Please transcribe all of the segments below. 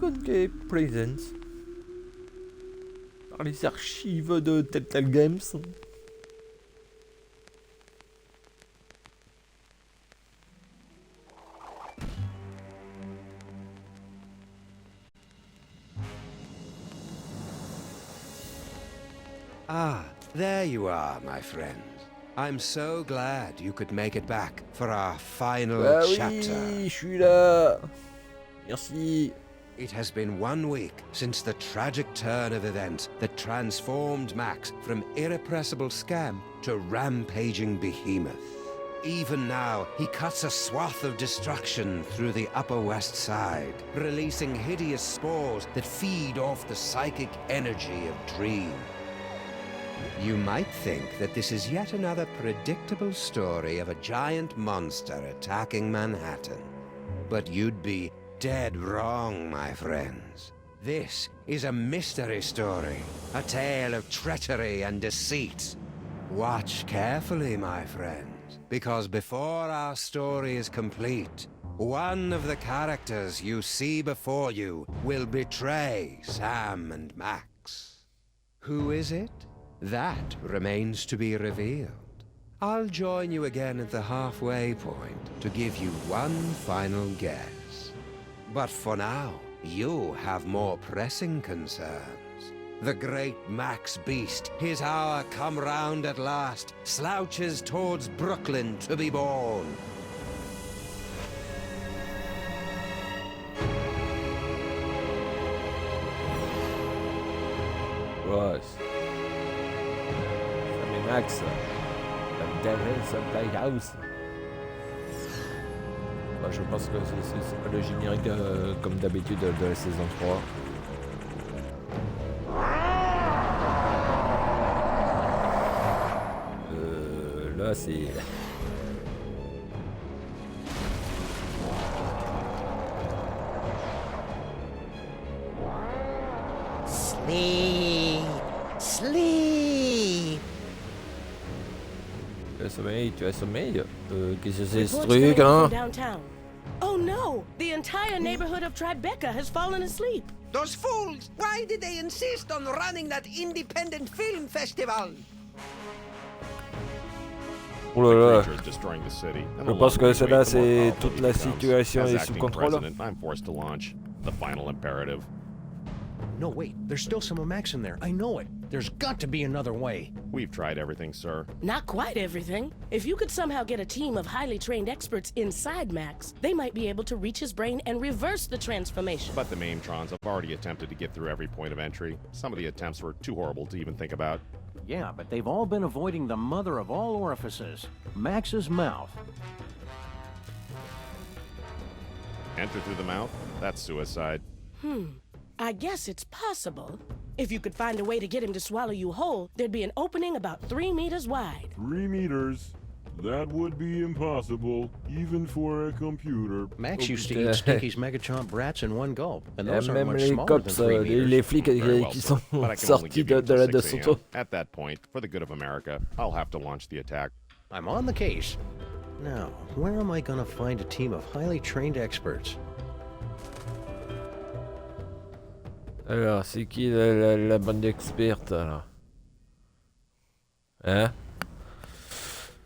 Second Game Presents. Par les archives de Telltale Games. Ah, there you are, my friend. I'm so glad you could make it back for our final chapter. Oui, je suis là. Merci. It has been 1 week since the tragic turn of events that transformed Max from irrepressible scamp to rampaging behemoth. Even now, he cuts a swath of destruction through the Upper West Side, releasing hideous spores that feed off the psychic energy of Dream. You might think that this is yet another predictable story of a giant monster attacking Manhattan. But you'd be dead wrong, my friends. This is a mystery story, a tale of treachery and deceit. Watch carefully, my friends, because before our story is complete, one of the characters you see before you will betray Sam and Max. Who is it? That remains to be revealed. I'll join you again at the halfway point to give you one final guess. But for now, you have more pressing concerns. The great Max Beast, his hour come round at last, slouches towards Brooklyn to be born. Ouais. Max, la Devil's Playhouse. Bah, je pense que c'est pas le générique comme d'habitude de la saison 3. Là c'est... Sleep! Sleep! Tu as sommeil? Qu'est-ce que c'est ce truc, hein? Oh no! The entire neighborhood of Tribeca has fallen asleep. Those fools! Why did they insist on running that independent film festival? Oh là là. Je pense que celle-là, c'est toute la situation est sous contrôle. I'm forced to launch the final imperative. No, wait. There's still some of Max in there. I know it. There's got to be another way. We've tried everything, sir. Not quite everything. If you could somehow get a team of highly trained experts inside Max, they might be able to reach his brain and reverse the transformation. But the Maintrons have already attempted to get through every point of entry. Some of the attempts were too horrible to even think about. Yeah, but they've all been avoiding the mother of all orifices, Max's mouth. Enter through the mouth? That's suicide. I guess it's possible. If you could find a way to get him to swallow you whole, there'd be an opening about 3 meters wide. 3 meters? That would be impossible, even for a computer. Max used to eat Stinky's Megachomp brats in one gulp, and those aren't Même much les smaller than cops, 3 meters. les flics Well, qui sir, sont but I can only sortis give you de la until 6 DeSoto. a.m. At that point, for the good of America, I'll have to launch the attack. I'm on the case. Now, where am I gonna find a team of highly trained experts? Alors, c'est qui la bande d'experts, alors? Hein?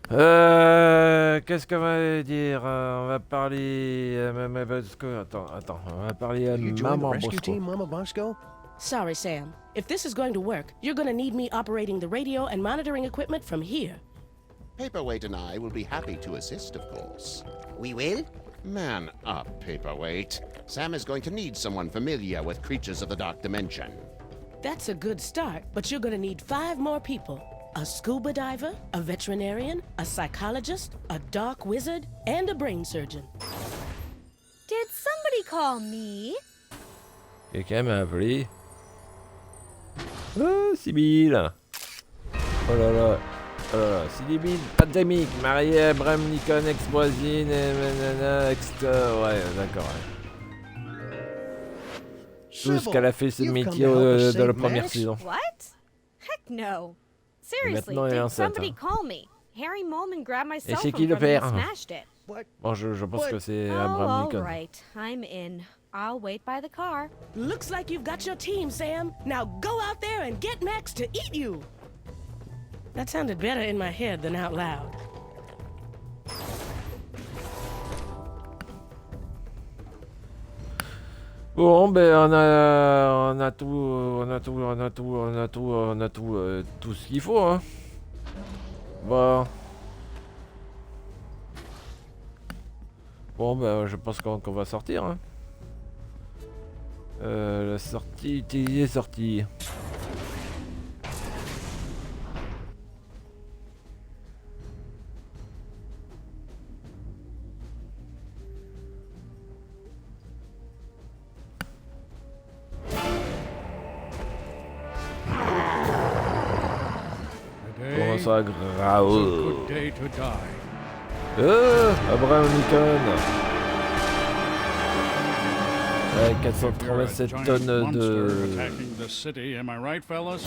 Qu'est-ce qu'on va dire? On va parler... Attends, on va parler à You join the Maman rescue Bosco. team, Mama Bosco? Sorry, Sam. If this is going to work, you're gonna need me operating the radio and monitoring equipment from here. Paperweight and I will be happy to assist, of course. We will? Man up, Paperweight. Sam is going to need someone familiar with creatures of the Dark Dimension. That's a good start, but you're gonna need 5 more people. A scuba diver, a veterinarian, a psychologist, a dark wizard, and a brain surgeon. Did somebody call me? Quelqu'un m'a appelé. Oh, Sibylle. Oh là là. Oh là là. Sibylle pandémique, mariée à Abraham Lincoln, ex-voisine, ouais, d'accord. Ouais. Tout ce qu'elle a fait, c'est le métier de la première saison. What? Heck no. Seriously, maintenant, elle est did enceinte, somebody hein. call me? Harry Molman grabbed my Et cell c'est phone qui le from me and père? smashed it. What? Bon, je pense que c'est Oh, Abraham all Lincoln. right. I'm in. I'll wait by the car. Looks like you've got your team, Sam. Now go out there and get Max to eat you. That sounded better in my head than out loud. Bon, ben on a tout ce qu'il faut, hein. Bon. Bon, ben je pense qu'on va sortir, hein. La sortie, utiliser sortie. Comment ça, Grau? Abraham Lincoln. 487 tonnes de... attacking the city, am I right, fellas?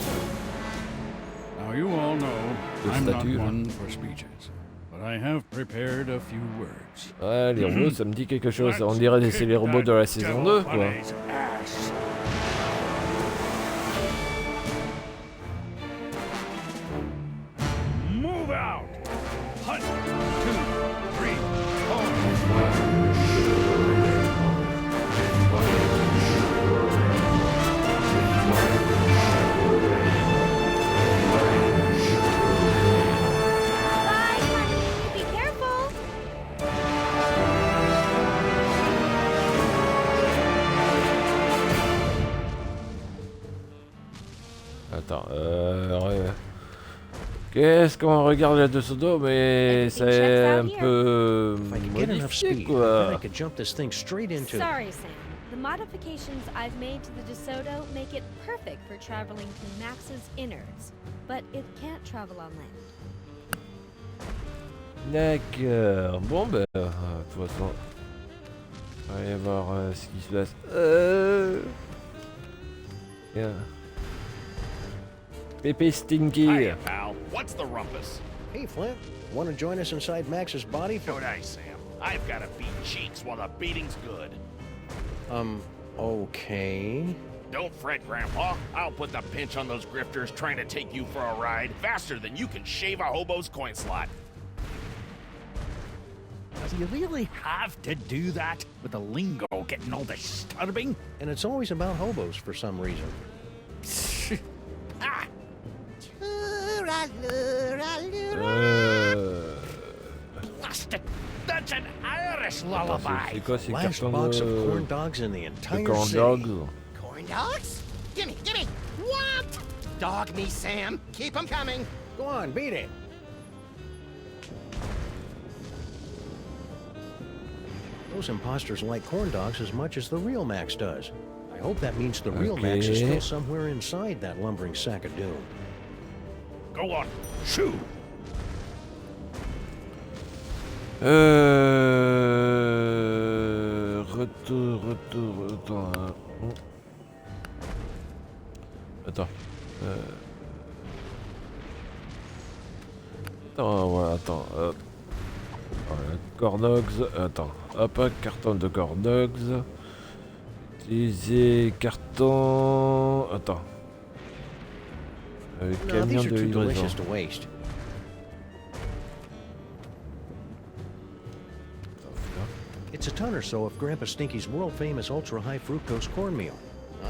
Now you all know I'm not one for speeches, but I have prepared a few words. Ouais, les robots, ça me dit quelque chose. On dirait que c'est les robots de la saison 2, quoi. Move out! Hunt! 2, 3, Bye, honey. Be careful. Attends, ouais. Qu'est-ce qu'on regarde là-dessous d'eau, mais c'est un peu If I could get enough modifié, speed, then I quoi. could jump this thing straight into... Sorry, Sam. The modifications I've made to the DeSoto make it perfect for traveling to Max's innards, but it can't travel on land. D'accord. Bon, ben, de toute façon, on va aller voir ce qui se passe. Bien. Pépé Stinky. Hiya, pal. What's the rumpus? Hey, Flint, want to join us inside Max's body? Good Sam. I've got to beat cheeks while the beating's good. Okay. Don't fret, Grandpa. I'll put the pinch on those grifters trying to take you for a ride faster than you can shave a hobo's coin slot. Do you really have to do that with the lingo getting all disturbing? And it's always about hobos for some reason. Ah! That's an Irish lullaby. C'est quoi ces Last cartons box of de... corn dogs in the de entire corn city. dogs? Corn dogs? Gimme, gimme! What? Dog me, Sam. Keep 'em coming. Go on, beat it. Those imposters like corn dogs as much as the real Max does. I hope that means the real Max is still somewhere inside that lumbering sack of doom. Go on, shoot! Retour. Attends. Attends, ouais, attends. Voilà, corn dogs. Attends. Hop, un carton de corn dogs. Utiliser carton. Attends. No, Camion these are de too livraison. delicious to waste. It's a ton or so of Grandpa Stinky's world-famous ultra-high fructose cornmeal.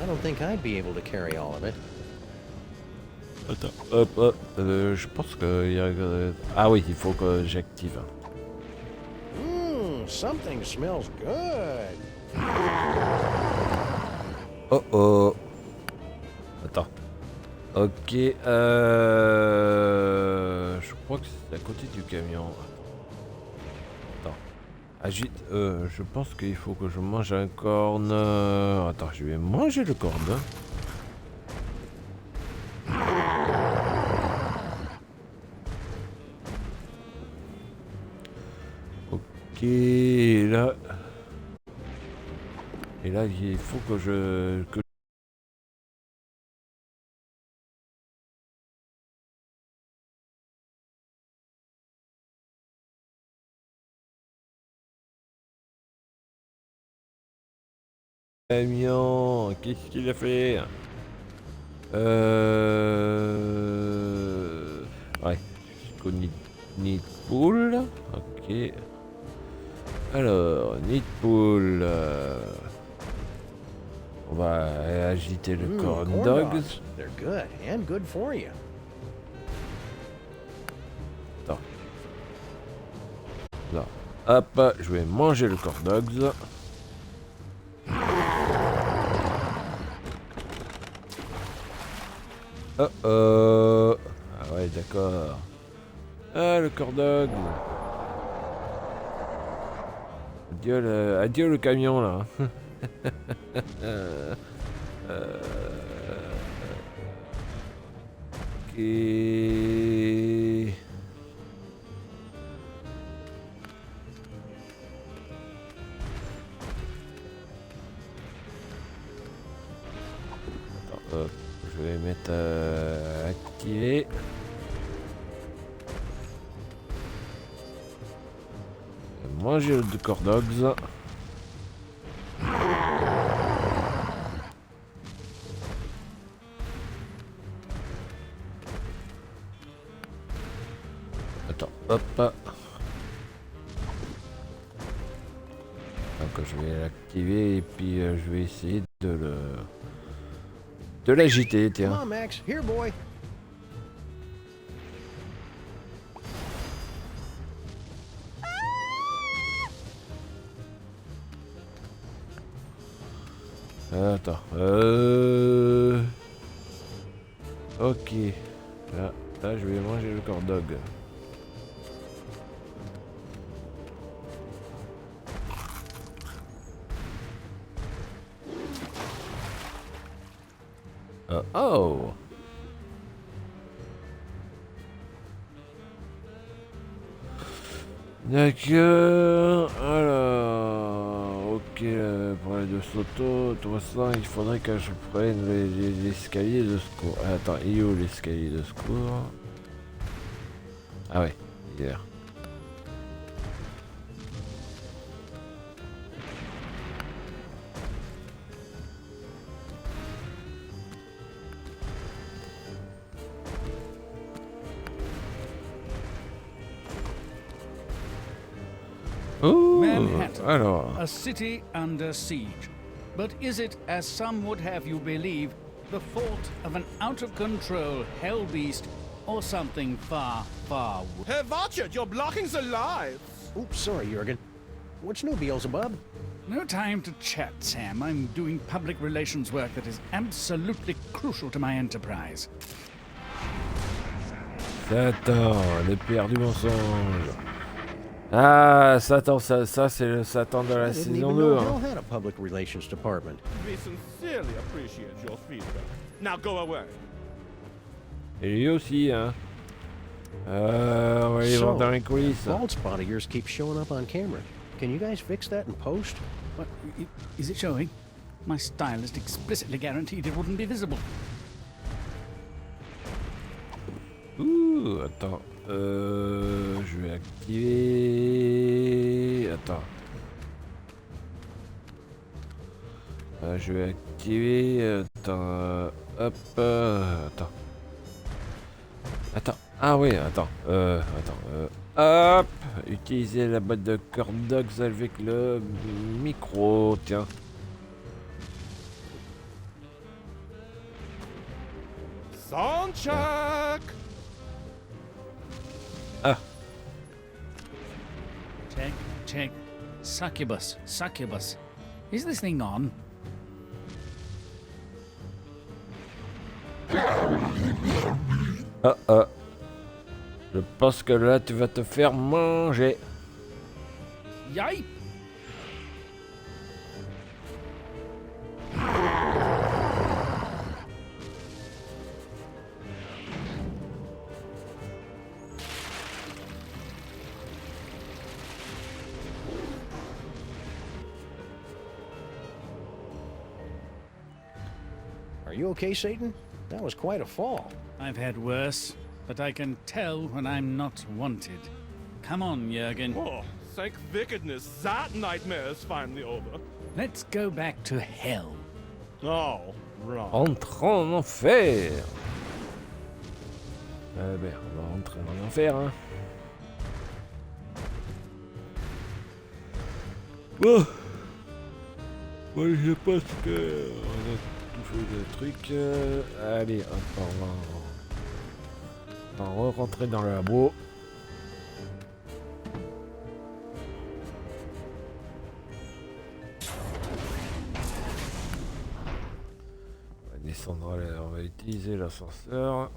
I don't think I'd be able to carry all of it. Attends, hop, hop. Je pense qu'il y a... Ah oui, il faut que j'active. Something smells good. Oh oh. Attends. Ok, je crois que c'est à côté du camion. Attends. Agite. Je pense qu'il faut que je mange un corn. Attends, je vais manger le corn. Ok, là. Et là, il faut que je camion. Qu'est-ce qu'il a fait? Ouais. Jusqu'au nid de poule. Ok. Alors, nid de poule. On va agiter le corn dogs. They're good and good for you. Attends. Là. Hop, je vais manger le corn dogs. Oh oh. Ah ouais, d'accord. Ah, le corn dog. Adieu le camion là. Ok. Attends, hop, je vais mettre activé. Manger le corn dogs. Attends, hop. Donc je vais l'activer et puis je vais essayer de l'agiter, Come tiens. on, Max. Here, boy. Attends. Ok. Là, je vais manger le corn dog. Oh. D'accord. Alors, ok, pour les deux sautos, tout ça, il faudrait que je prenne l'escalier de secours. Attends, il est où l'escalier de secours? Ah ouais, il est là. Ouh, Manhattan, alors. a city under siege. But is it, as some would have you believe, the fault of an out-of-control hell beast or something far, far worse? Herr Watchert, you're blocking the lights! Oops, sorry, Jurgen. What's new, Beelzebub? No time to chat, Sam. I'm doing public relations work that is absolutely crucial to my enterprise. Satan, le père du mensonge. Ah, Satan, ça c'est le Satan de la I didn't saison even 2. know Hein. Hell had a public relations department. We sincerely appreciate your feedback. Now go away. Et lui aussi, hein. On va aller voir dans les coulisses. that bald spot of yours keeps showing up on camera. Can you guys fix that in post? What, is it showing? My stylist explicitly guaranteed it wouldn't be visible. Ouh, attends. Je vais activer. Attends. Je vais activer. Attends. Hop. Attends. Attends. Ah oui, attends. Hop. Utiliser la boîte de corn dogs avec le micro. Tiens. Sound check! Ah. Check. Succubus. Is this thing on? Je pense que là, tu vas te faire manger. Yay! Are you okay, Satan? That was quite a fall. I've had worse, but I can tell when I'm not wanted. Come on, Jurgen. Oh, thank wickedness, that nightmare is finally over. Let's go back to hell. Oh, right. Entrons en enfer. On va rentrer en enfer, hein. Bon. Moi, je pense que on a tout fait le truc. Allez, hop, on va rentrer dans le labo. On va descendre, on va utiliser l'ascenseur.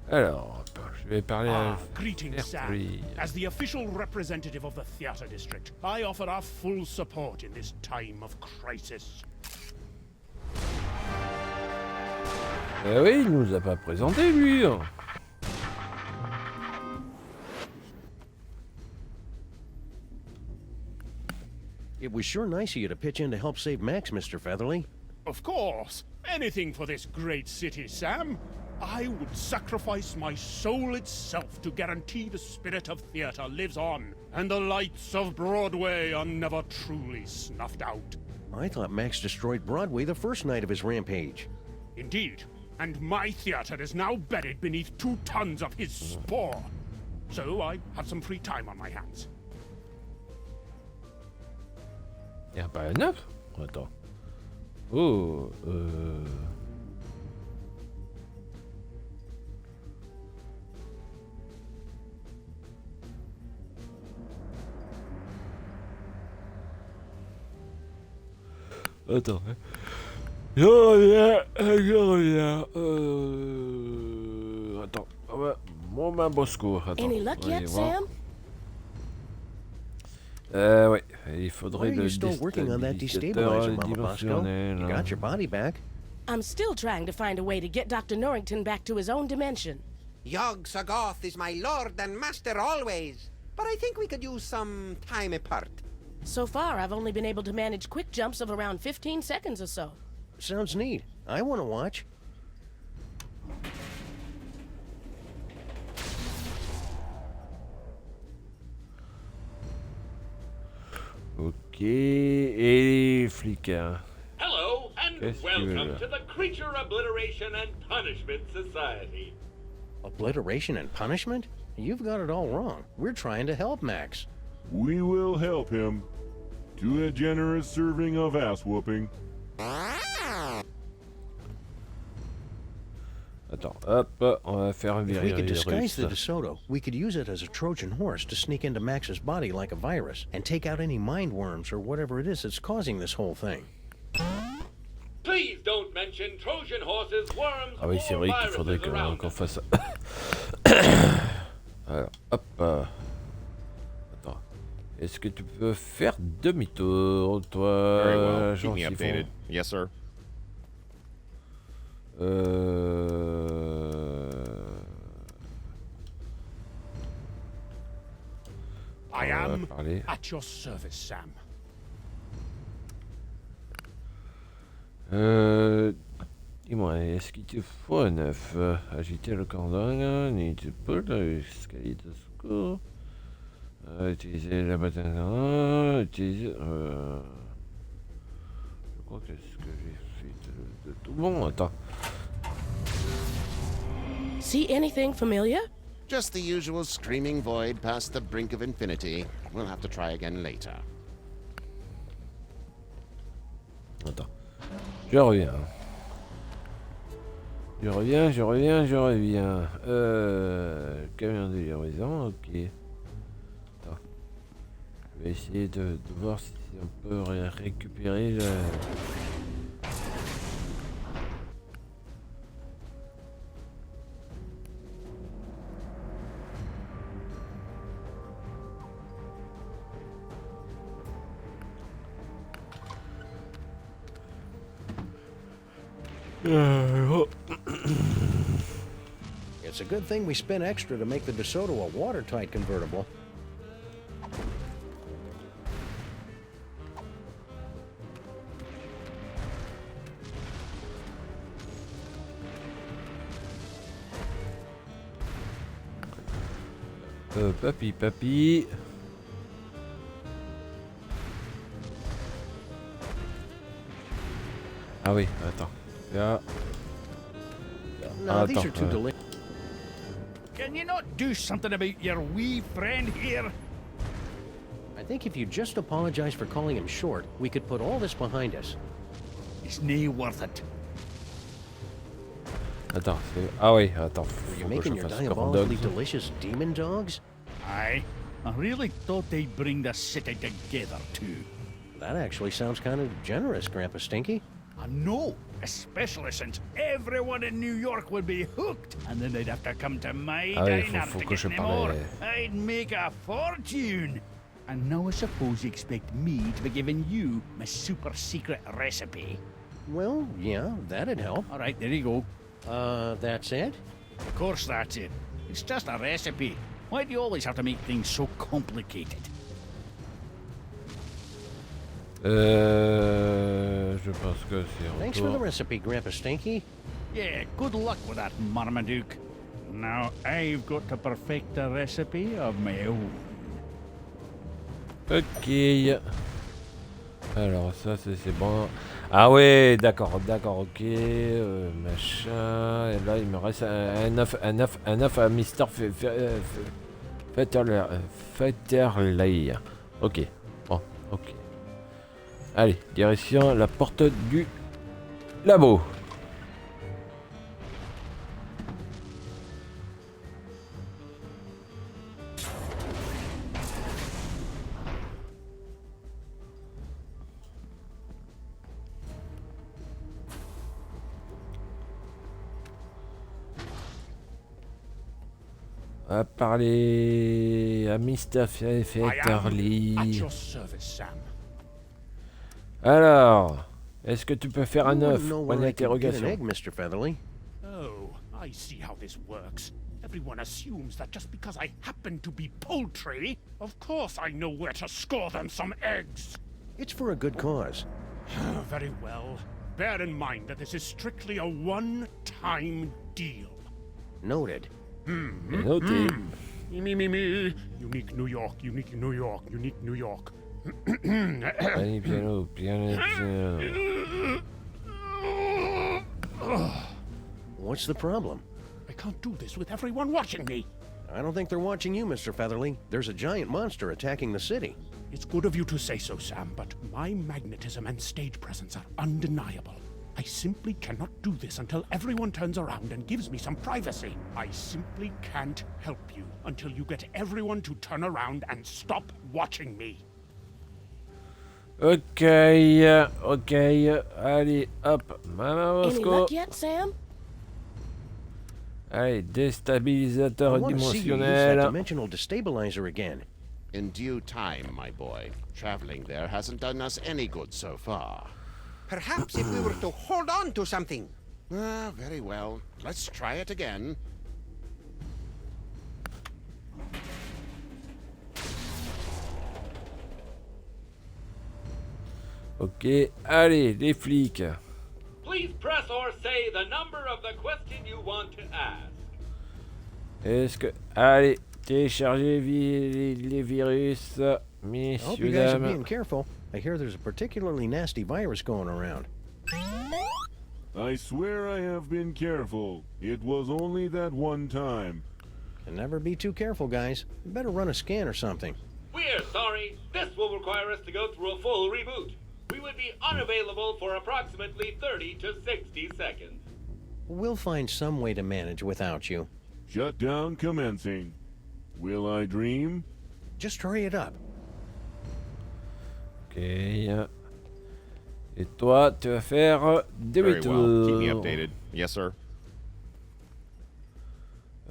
Alors, je vais parler à greetings, Sam. As the official representative of the theater district, I offer our full support in this time of crisis. Oui, il nous a pas présenté, lui. It was sure nice of you to pitch in to help save Max, Mr. Featherly. Of course. Anything for this great city, Sam. I would sacrifice my soul itself to guarantee the spirit of theater lives on, and the lights of Broadway are never truly snuffed out. I thought Max destroyed Broadway the first night of his rampage. Indeed. And my theater is now buried beneath 2 tons of his spore. So I have some free time on my hands. Y'a pas la 9? Attends. Oh, Attends. Je reviens. Attends. Mon main Bosco. Attends. Any luck yet, Sam? Ouais. Il faudrait Why are you still working on that destabilizer, Mama Bosco? You got your body back. I'm still trying to find a way to get Dr. Norrington back to his own dimension. Yog Sagoth is my lord and master always, but I think we could use some time apart. So far, I've only been able to manage quick jumps of around 15 seconds or so. Sounds neat. I want to watch. Ok. Et les flics, hein. Hello, and welcome to the Creature Obliteration and Punishment Society. Obliteration and punishment? You've got it all wrong. We're trying to help Max. We will help him to a generous serving of ass-whooping. Attends, hop, on va faire If virer we could les disguise the Russes. DeSoto, we could use it as a Trojan horse to sneak into Max's body like a virus and take out any mind worms or whatever it is that's causing this whole thing. Please don't mention Trojan horses, worms, Ah oui, c'est or vrai qu'il faudrait viruses around qu'on fasse ça. Alors, hop. Attends. Est-ce que tu peux faire demi-tour, toi, Very well. Keep Jean me Siphon? updated. Yes, sir. I am parler. at your service, Sam. Dis-moi, est-ce qu'il te faut un œuf? Agiter le cordon, n'hésite pas l'escalier de secours. Utiliser la bataille. Utiliser. Je crois que c'est ce que j'ai fait de tout bon. Attends. See anything familiar? Just the usual screaming void past the brink of infinity. We'll have to try again later. Attends. Je reviens. Je reviens. Camion de livraison, ok. Attends. Je vais essayer de voir si on peut récupérer le... It's a good thing we spent extra to make the DeSoto a watertight convertible. Papy. Ah oui, attends. Là. No, these are too Attends. delicious. Can you not do something about your wee friend here? I think if you just apologize for calling him short, we could put all this behind us. It's nae worth it. Attends, ah oui, attends. Are you Faut que making je your fasse corn diabolically dogs. delicious demon dogs? Aye. I really thought they'd bring the city together, too. That actually sounds kind of generous, Grandpa Stinky. I know, especially since everyone in New York would be hooked, and then they'd have to come to my Ah oui, diner faut to que get je any parle. more. I'd make a fortune. And now I suppose you expect me to be giving you my super secret recipe. Well, yeah, that'd help. All right, there you go. That's it? Of course that's it. It's just a recipe. Why do you always have to make things so complicated? Je pense que c'est Thanks for the retour. recipe, Grandpa Stinky. Yeah, good luck with that, Marmaduke. Now I've got to perfect a recipe of my own. Ok. Alors ça c'est bon. Ah ouais, d'accord, ok. Machin. Et là il me reste un œuf à Mister Fetterley. Ok. Bon, ok. Allez, direction la porte du labo. On va parler à Mr. Fetterley. At your service, Sam. Alors, est-ce que tu peux faire un You œuf? wouldn't know Point where I could get an d'interrogation. egg, Mr. Featherly. Oh, I see how this works. Everyone assumes that just because I happen to be poultry, of course I know where to score them some eggs. It's for a good cause. Very well. Bear in mind that this is strictly a one-time deal. Noted. Noté. Me. Unique New York, unique New York, unique New York. Piano. What's the problem? I can't do this with everyone watching me. I don't think they're watching you, Mr. Featherly. There's a giant monster attacking the city. It's good of you to say so, Sam, but my magnetism and stage presence are undeniable. I simply cannot do this until everyone turns around and gives me some privacy. I simply can't help you until you get everyone to turn around and stop watching me. Ok. Allez, hop. Maman Any Roscoe. luck yet, Sam? Allez, I déstabilisateur want to see you use that dimensionnel. dimensional destabilizer again. In due time, my boy. Traveling there hasn't done us any good so far. Perhaps if we were to hold on to something. Ah, very well. Let's try it again. Ok, allez, les flics. Please press or say the number of the question you want to ask. Est-ce que... Allez, téléchargez les virus, I hope you messieurs, guys are dames. being careful. I hear there's a particularly nasty virus going around. I swear I have been careful. It was only that one time. Can never be too careful, guys. You better run a scan or something. We're sorry. This will require us to go through a full reboot. We would be unavailable for approximately 30 to 60 seconds. We'll find some way to manage without you. Shutdown commencing. Will I dream? Just hurry it up. Ok. Et toi, tu vas faire Very well. Keep me demi-tour. updated. Yes, sir.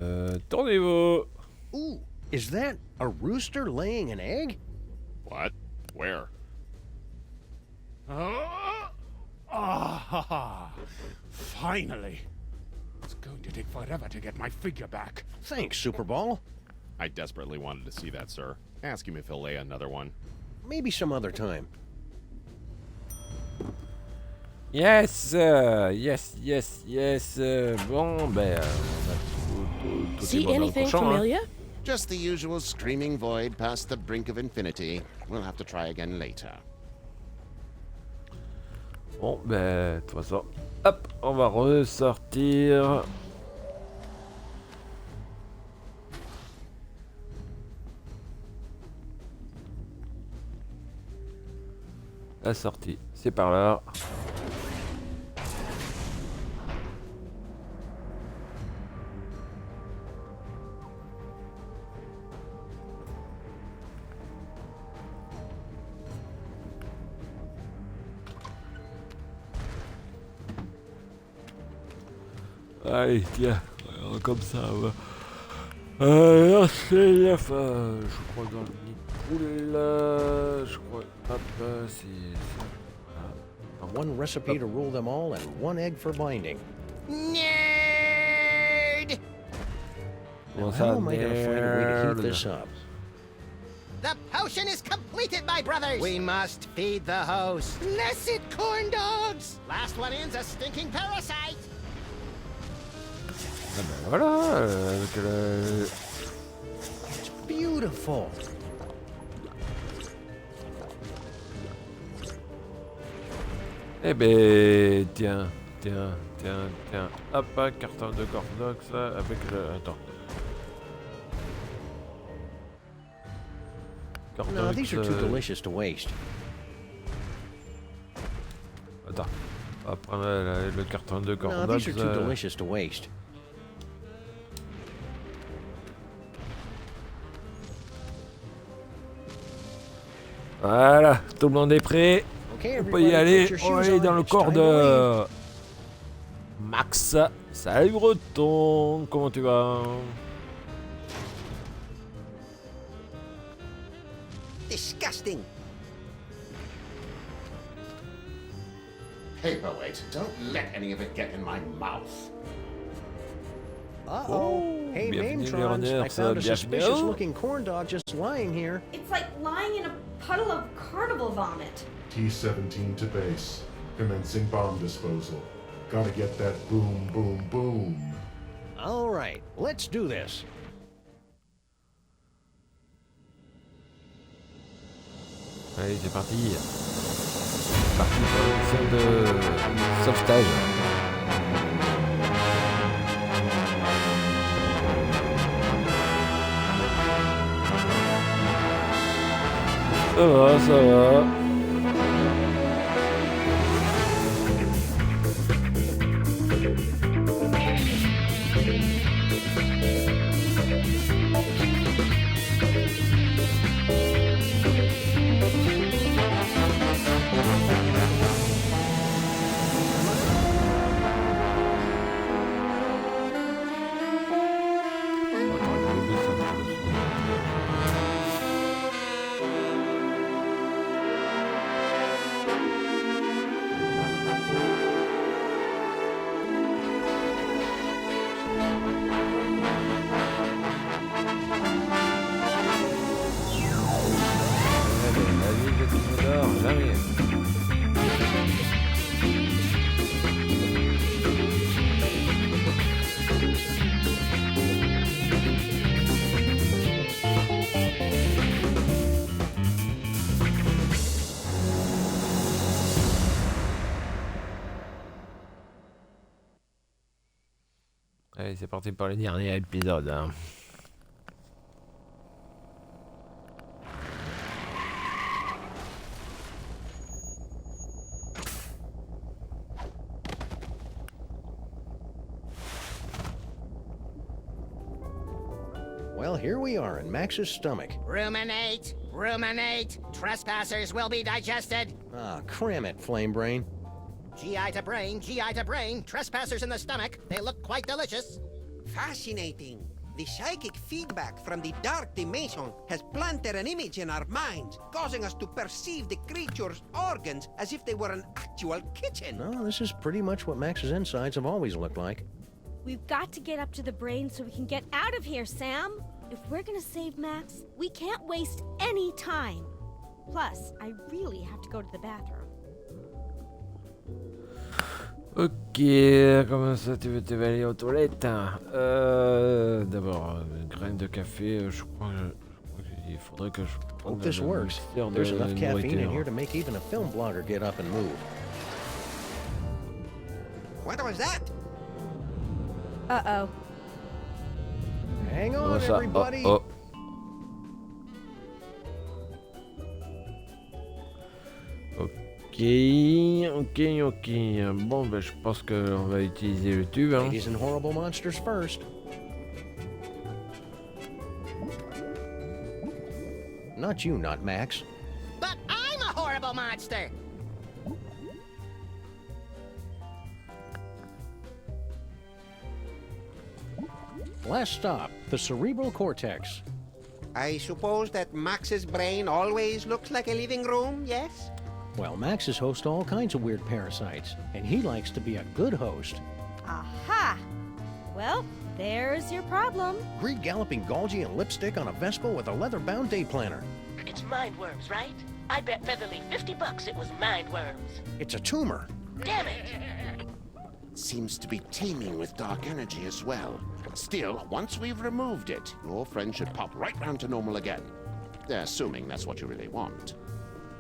Tournez-vous. Ooh, is that a rooster laying an egg? What? Where? Finally. It's going to take forever to get my figure back. Thanks, Superball. I desperately wanted to see that, sir. Ask him if he'll lay another one. Maybe some other time. Yes, yes. Bon, ben, on a tout See est bon dans le anything cochon, hein. familiar? Just the usual screaming void past the brink of infinity. We'll have to try again later. Bon, ben, de toute façon, hop, on va ressortir. La sortie, c'est par là. Allez, tiens, comme ça, va. Là, c'est je crois dans le micro là, je crois, hop, c'est ça. One recipe to rule them all and one egg for binding. Nerd! Now, how am I going to find a way to keep this up? The potion is completed, my brothers! We must feed the host. Blessed corn dogs! Last one in's a stinking parasite! Ah ben voilà, avec le... It's beautiful. Eh ben, tiens, hop, carton de Cordox avec le... Attends. Cordox, No, these are too delicious to waste. Attends, on va prendre le carton de Cordox. No, these are too delicious to waste. Voilà, tout le monde est prêt. Okay, on peut y aller. On va aller dans le corps de Max. Salut Breton, comment tu vas? Disgusting! Paperweight, don't let any of it get in my mouth. Uh-oh. Hey, Mametrons, I found a suspicious-looking corn dog just lying here. It's like lying in a puddle of carnival vomit. T-17 to base. Commencing bomb disposal. Gotta get that boom, boom, boom. All right, let's do this. Allez, c'est parti. Parti pour la mission de sauvetage. Ça va, ça va. Allez, c'est parti pour le dernier épisode. Hein. Well, here we are in Max's stomach. Ruminate! Ruminate! Trespassers will be digested! Ah, cram it, Flame Brain. GI to brain, trespassers in the stomach. They look quite delicious. Fascinating. The psychic feedback from the dark dimension has planted an image in our minds, causing us to perceive the creature's organs as if they were an actual kitchen. No, this is pretty much what Max's insides have always looked like. We've got to get up to the brain so we can get out of here, Sam. If we're gonna save Max, we can't waste any time. Plus, I really have to go to the bathroom. Ok, comment ça tu veux aller aux toilettes D'abord, une graine de café, je crois qu'il faudrait que je prenne Hope this works. There's enough caffeine in here to make even a film blogger get up and move. What was that? Uh-oh. Hang on, ça everybody. oh. Ok. Bon, ben, je pense qu'on va utiliser le tube. Hein. Ladies and horrible monsters first. Not you, not Max. But I'm a horrible monster! Last stop, the cerebral cortex. I suppose that Max's brain always looks like a living room, yes? Well, Maxes host all kinds of weird parasites, and he likes to be a good host. Aha! Well, there's your problem. Greed galloping Golgi and lipstick on a Vespa with a leather-bound day planner. It's mind worms, right? I bet Featherly $50 it was mind worms. It's a tumor. Damn it! Seems to be teeming with dark energy as well. Still, once we've removed it, your friend should pop right round to normal again. Assuming that's what you really want.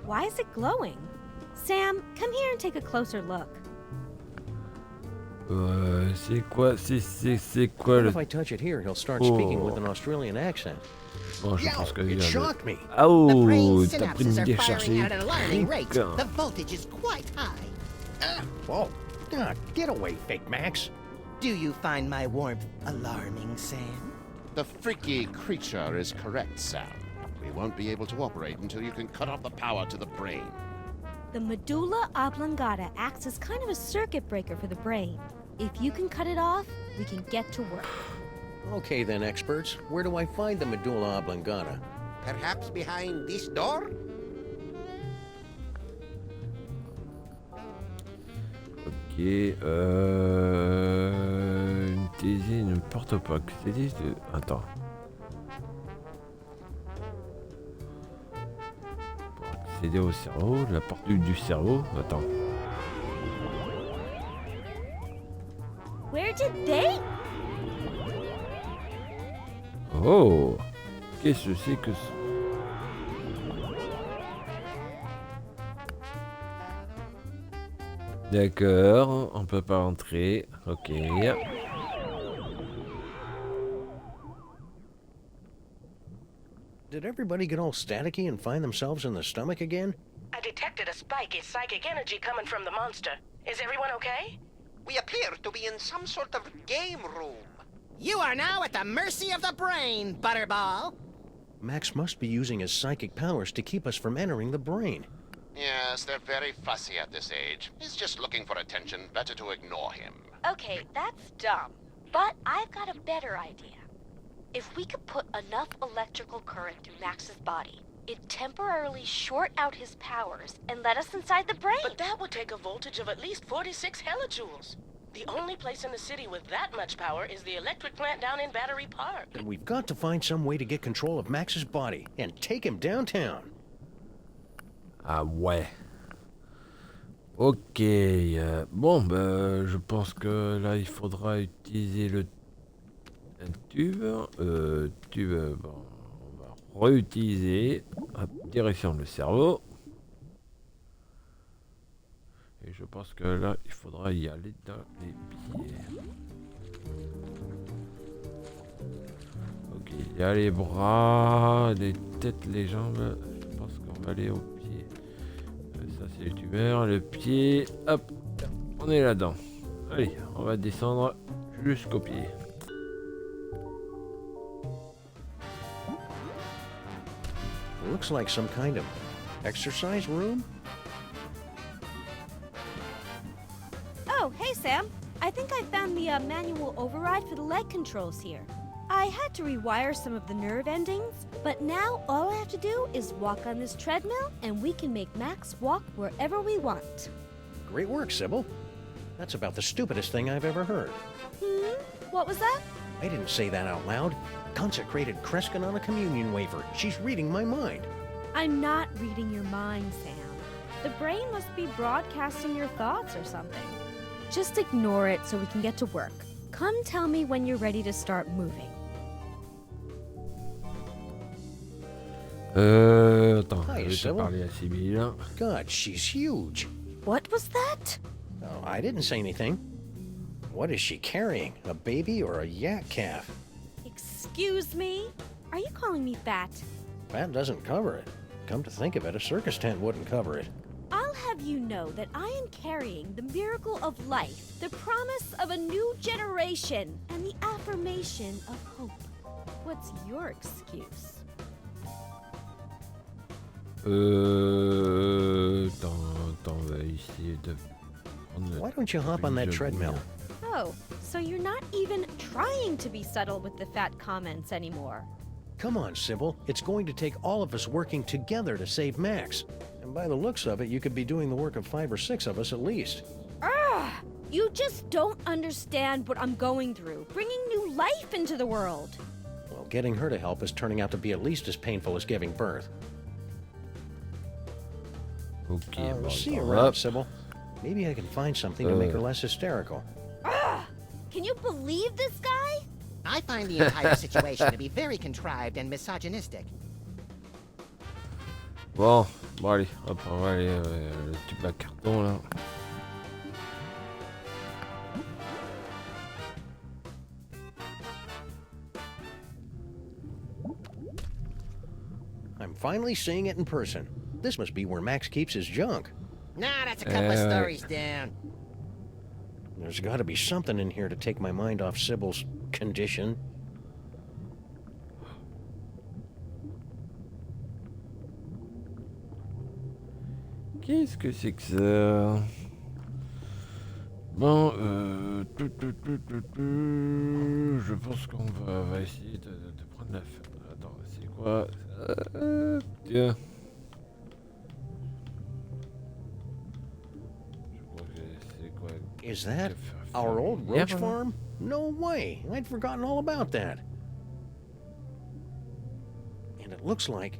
Why is it glowing? Sam, come here and take a closer look. C'est quoi What le... if I touch it here, he'll start speaking with an Australian accent. Bon, je pense que... It shocked me. Ah, oh, The brain t'as pris une synapses idée are firing recherchée. at an alarming rate. Putain. The voltage is quite high. Whoa. God, get away, fake Max. Do you find my warmth alarming, Sam? The freaky creature is correct, Sam. We won't be able to operate until you can cut off the power to the brain. The medulla oblongata acts as kind of a circuit breaker for the brain. If you can cut it off, we can get to work. Okay then, experts. Where do I find the medulla oblongata? Perhaps behind this door? Ok, une thésée ne porte pas. Thésée de... Attends. Pour accéder au cerveau, la porte du cerveau. Attends. Where did they? Oh! Qu'est-ce que c'est que ça? D'accord, on peut pas entrer. Ok. Did everybody get all staticky and find themselves in the stomach again? I detected a spike in psychic energy coming from the monster. Is everyone okay? We appear to be in some sort of game room. You are now at the mercy of the brain, Butterball. Max must be using his psychic powers to keep us from entering the brain. Yes, they're very fussy at this age. He's just looking for attention. Better to ignore him. Okay, that's dumb. But I've got a better idea. If we could put enough electrical current through Max's body, it'd temporarily short out his powers and let us inside the brain. But that would take a voltage of at least 46 hellijoules. The only place in the city with that much power is the electric plant down in Battery Park. Then we've got to find some way to get control of Max's body and take him downtown. Ah ouais. Ok. Bon, bah, je pense que là, il faudra utiliser le un tube. Bon, on va réutiliser. Hop, direction le cerveau. Et je pense que là, il faudra y aller dans les pieds. Ok, il y a les bras, les têtes, les jambes. Je pense qu'on va aller au pied. Ça, c'est les tumeurs. Le pied, hop, on est là-dedans. Allez, on va descendre jusqu'au pied. Looks like some kind of exercise room. Oh, hey, Sam. I think I found the manual override for the leg controls here. I had to rewire some of the nerve endings, but now all I have to do is walk on this treadmill and we can make Max walk wherever we want. Great work, Sybil. That's about the stupidest thing I've ever heard. What was that? I didn't say that out loud. Consecrated Kreskin on a communion wafer. She's reading my mind. I'm not reading your mind, Sam. The brain must be broadcasting your thoughts or something. Just ignore it so we can get to work. Come tell me when you're ready to start moving. Attends, Hi, je vais te Sybil. parler à Sibylle. God, she's huge. What was that? Oh, I didn't say anything. What is she carrying? A baby or a yak calf? Excuse me? Are you calling me fat? That doesn't cover it. Come to think of it, a circus tent wouldn't cover it. I'll have you know that I am carrying the miracle of life, the promise of a new generation, and the affirmation of hope. What's your excuse? Attends, on va essayer de prendre le Why don't you hop on that plus treadmill? Oh, so you're not even trying to be subtle with the fat comments anymore. Come on, Sybil. It's going to take all of us working together to save Max. And by the looks of it, you could be doing the work of 5 or 6 of us at least. Ah! You just don't understand what I'm going through, bringing new life into the world. Well, getting her to help is turning out to be at least as painful as giving birth. Ok, bon, See you attends, around, hop. Sybil. Maybe I can find something to make her less hysterical. Ah! Can you believe this guy? I find the entire situation to be very contrived and misogynistic. Bon, allez, hop, on va aller le tube à carton là. I'm finally seeing it in person. This must be where Max keeps his junk. Nah, that's a couple of stories down. There's got to be something in here to take my mind off Sybil's condition. Qu'est-ce que c'est que ça? Bon, je pense qu'on va essayer de prendre la... Attends, c'est quoi? Tiens. Je crois que c'est quoi? Is that our old roach farm? No way. I'd forgotten all about that. And it looks like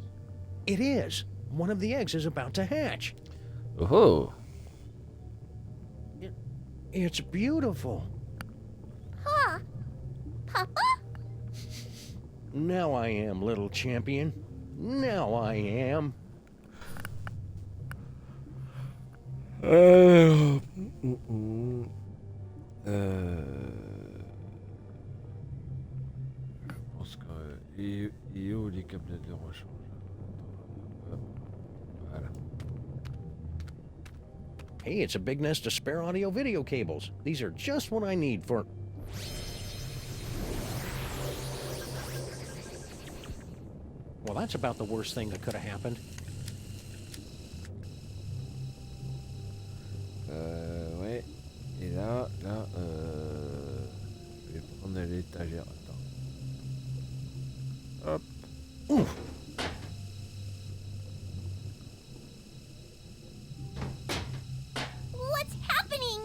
it is. One of the eggs is about to hatch. Oh! It's beautiful. Huh? Papa? Now I am, little champion. Now I am. Je pense que... Et où les câbles de rechange? Hop, voilà. Hey, it's a big nest of spare audio-video cables. These are just what I need for... Well, that's about the worst thing that could have happened. Ouais. Et là, je vais prendre l'étagère. Attends. Hop. Oof. What's happening?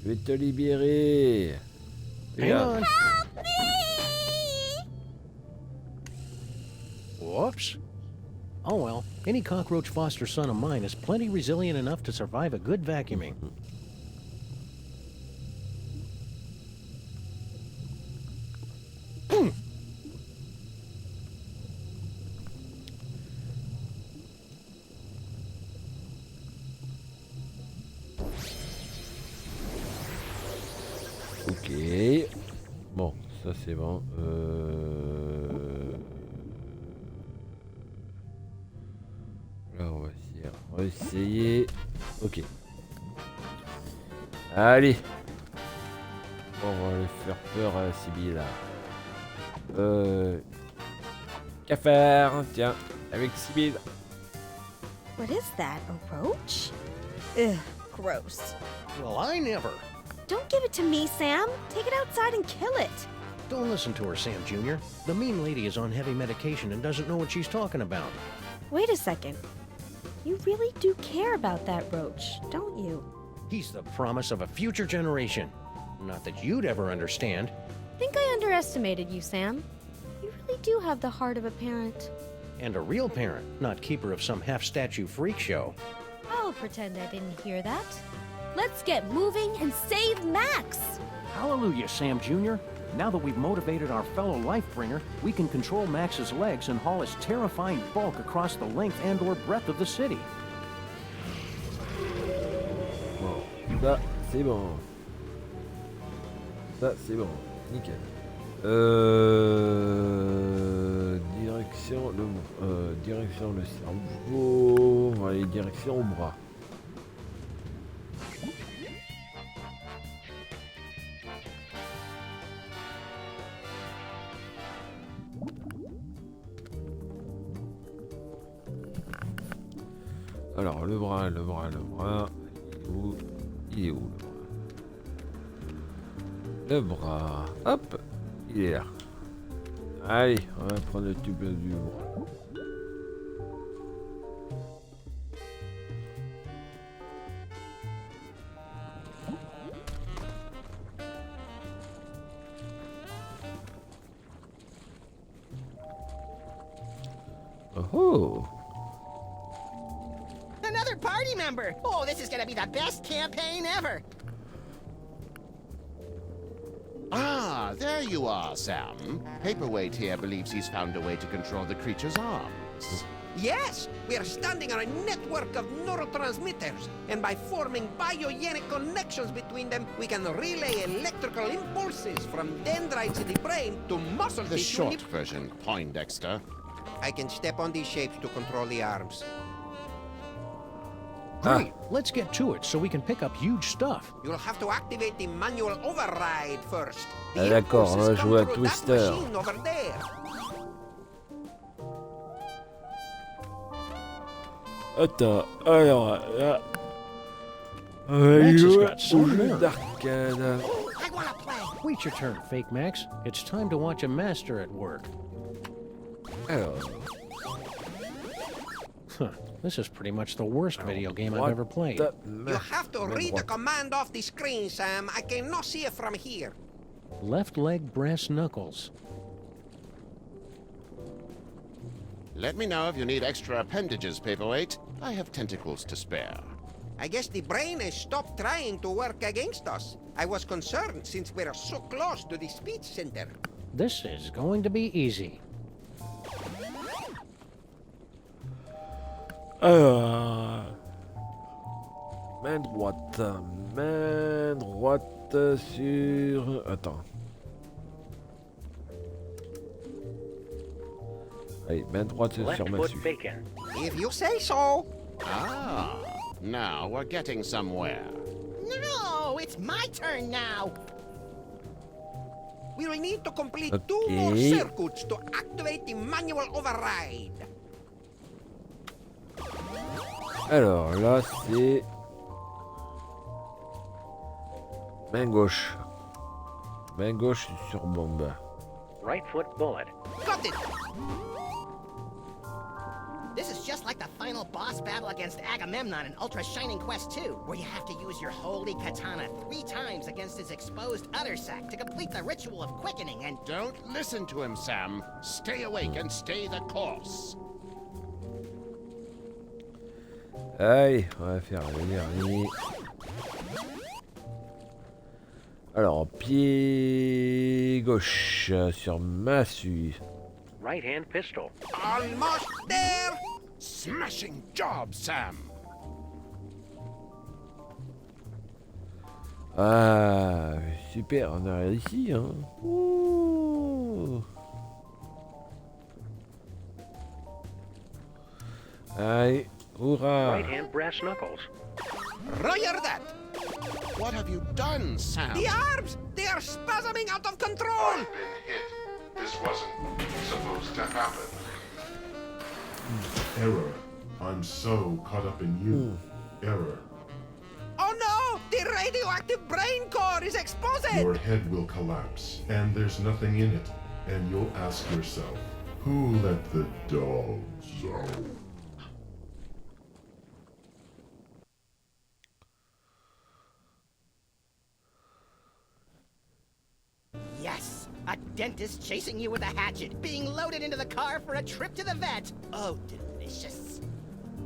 Je vais te libérer. Hang on. Help me! Whoops. Oh well, any cockroach foster son of mine is plenty resilient enough to survive a good vacuuming. Ok. Bon, ça c'est bon. Là on va essayer. On va essayer. Ok. Allez. Bon, on va aller faire peur à Sibylle là. Qu'à faire? Tiens, avec Sibylle. What is that, a roach? Ugh, gross. Well, I never. Don't give it to me, Sam. Take it outside and kill it. Don't listen to her, Sam Jr. The mean lady is on heavy medication and doesn't know what she's talking about. Wait a second. You really do care about that roach, don't you? He's the promise of a future generation. Not that you'd ever understand. I think I underestimated you, Sam. You really do have the heart of a parent. And a real parent, not keeper of some half-statue freak show. I'll pretend I didn't hear that. Let's get moving and save Max! Hallelujah, Sam Jr. Now that we've motivated our fellow Lifebringer, we can control Max's legs and haul his terrifying bulk across the length and/or breadth of the city. Bon, ça c'est bon. Ça c'est bon, nickel. Direction le cerveau. On va aller direction au bras. Alors le bras. Il est où le bras? Hop, il est là. Allez, on va prendre le tube du bras. Oh. Another party member! Oh, this is gonna be the best campaign ever! Ah, there you are, Sam. Paperweight here believes he's found a way to control the creature's arms. Yes! We are standing on a network of neurotransmitters, and by forming biogenic connections between them, we can relay electrical impulses from dendrites in the brain to muscle The tissue in short version, Poindexter. I can step on these shapes to control the arms. Great, let's get to it so we can pick up huge stuff. You'll have to activate the manual override first. Ah, d'accord, on va jouer à Twister. Over there. Attends, alors là. Max has got some jeu nerve. d'arcade. Wait your turn, Fake Max. It's time to watch a master at work. Alors. Huh, this is pretty much the worst video game I've ever played. You have to read the command off the screen, Sam. I cannot see it from here. Left leg brass knuckles. Let me know if you need extra appendages, Paperweight. I have tentacles to spare. I guess the brain has stopped trying to work against us. I was concerned since we're so close to the speech center. This is going to be easy. Alors. Main droite sur. Attends. Allez, main droite sur massue. If you say so. Ah, now we're getting somewhere. No, it's my turn now. We will need to complete Okay. 2 more circuits to activate the manual override. Alors là, c'est. Main gauche. Main gauche sur bombe. Right foot bullet. Got it! This is just like the final boss battle against Agamemnon in Ultra Shining Quest 2, where you have to use your holy katana 3 times against his exposed udder sac to complete the ritual of quickening and... Don't listen to him, Sam. Stay awake and stay the course. Allez, on va faire le dernier. Alors, pied gauche sur massue. Right hand pistol. Almost there! Smashing job, Sam. Ah, super, on a réussi, hein. Ouh. Allez, hurrah. Right hand brass knuckles. Roger that! What have you done, Sam? The arms! They are spasming out of control! I've been hit. This wasn't supposed to happen. Error. I'm so caught up in you. Error. Oh no! The radioactive brain core is exposed! Your head will collapse, and there's nothing in it. And you'll ask yourself, who let the dogs out? Yes! A dentist chasing you with a hatchet, being loaded into the car for a trip to the vet! Oh, delicious.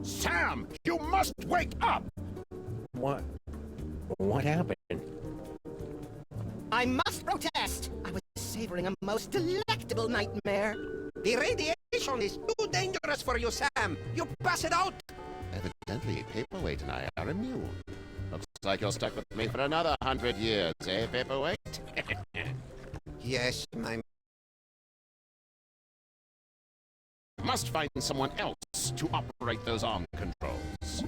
Sam, you must wake up! What? What happened? I must protest! I was savoring a most delectable nightmare. The radiation is too dangerous for you, Sam. You pass it out. Evidently, Paperweight and I are immune. Looks like you're stuck with me for another 100 years, eh, Paperweight? Yes, my... Must find someone else to operate those arm controls.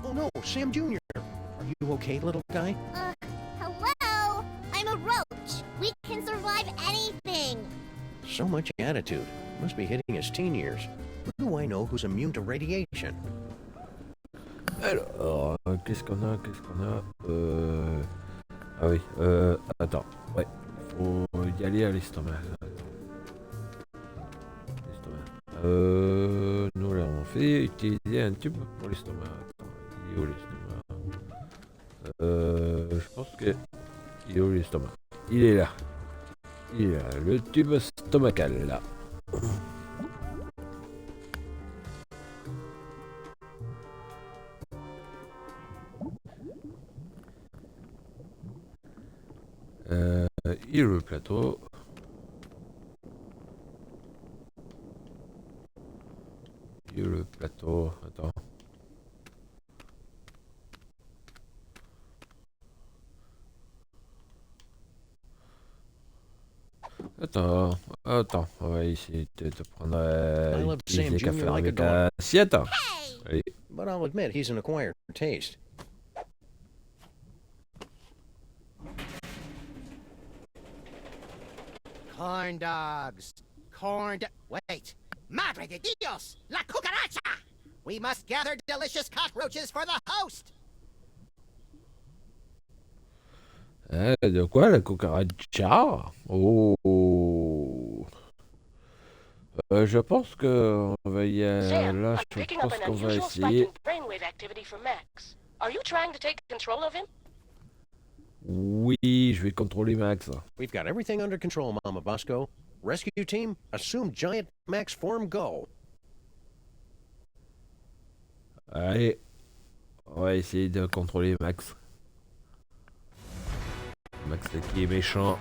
Oh no, Sam Jr. Are you okay, little guy? Hello? I'm a roach. We can survive anything. So much attitude. Must be hitting his teen years. Who do I know who's immune to radiation? Alors, qu'est-ce qu'on a? Ah oui, attends, ouais, faut y aller à l'estomac. Nous l'avons fait, utiliser un tube pour l'estomac. Attends, il est où l'estomac? Je pense que... Il est où l'estomac? Il est là. Il est là, le tube stomacal, là. Il est le plateau. Il est le plateau. Attends. Attends. On va essayer de prendre des cafés avec assiette. Allez. But I'll admit he's an acquired taste. Corn dogs. Wait. Madre de Dios! La cucaracha! We must gather delicious cockroaches for the host! De quoi, la cucaracha? Oh. Je pense que on va y aller. Sam, Là, I'm je picking up pense an qu'on va unusual spike essayer. in brainwave activity from Max. Are you trying to take control of him? Oui, je vais contrôler Max. We've got everything under control, Mama Bosco. Rescue team, assume giant Max form, go. Allez, on va essayer de contrôler Max. Max qui est méchant.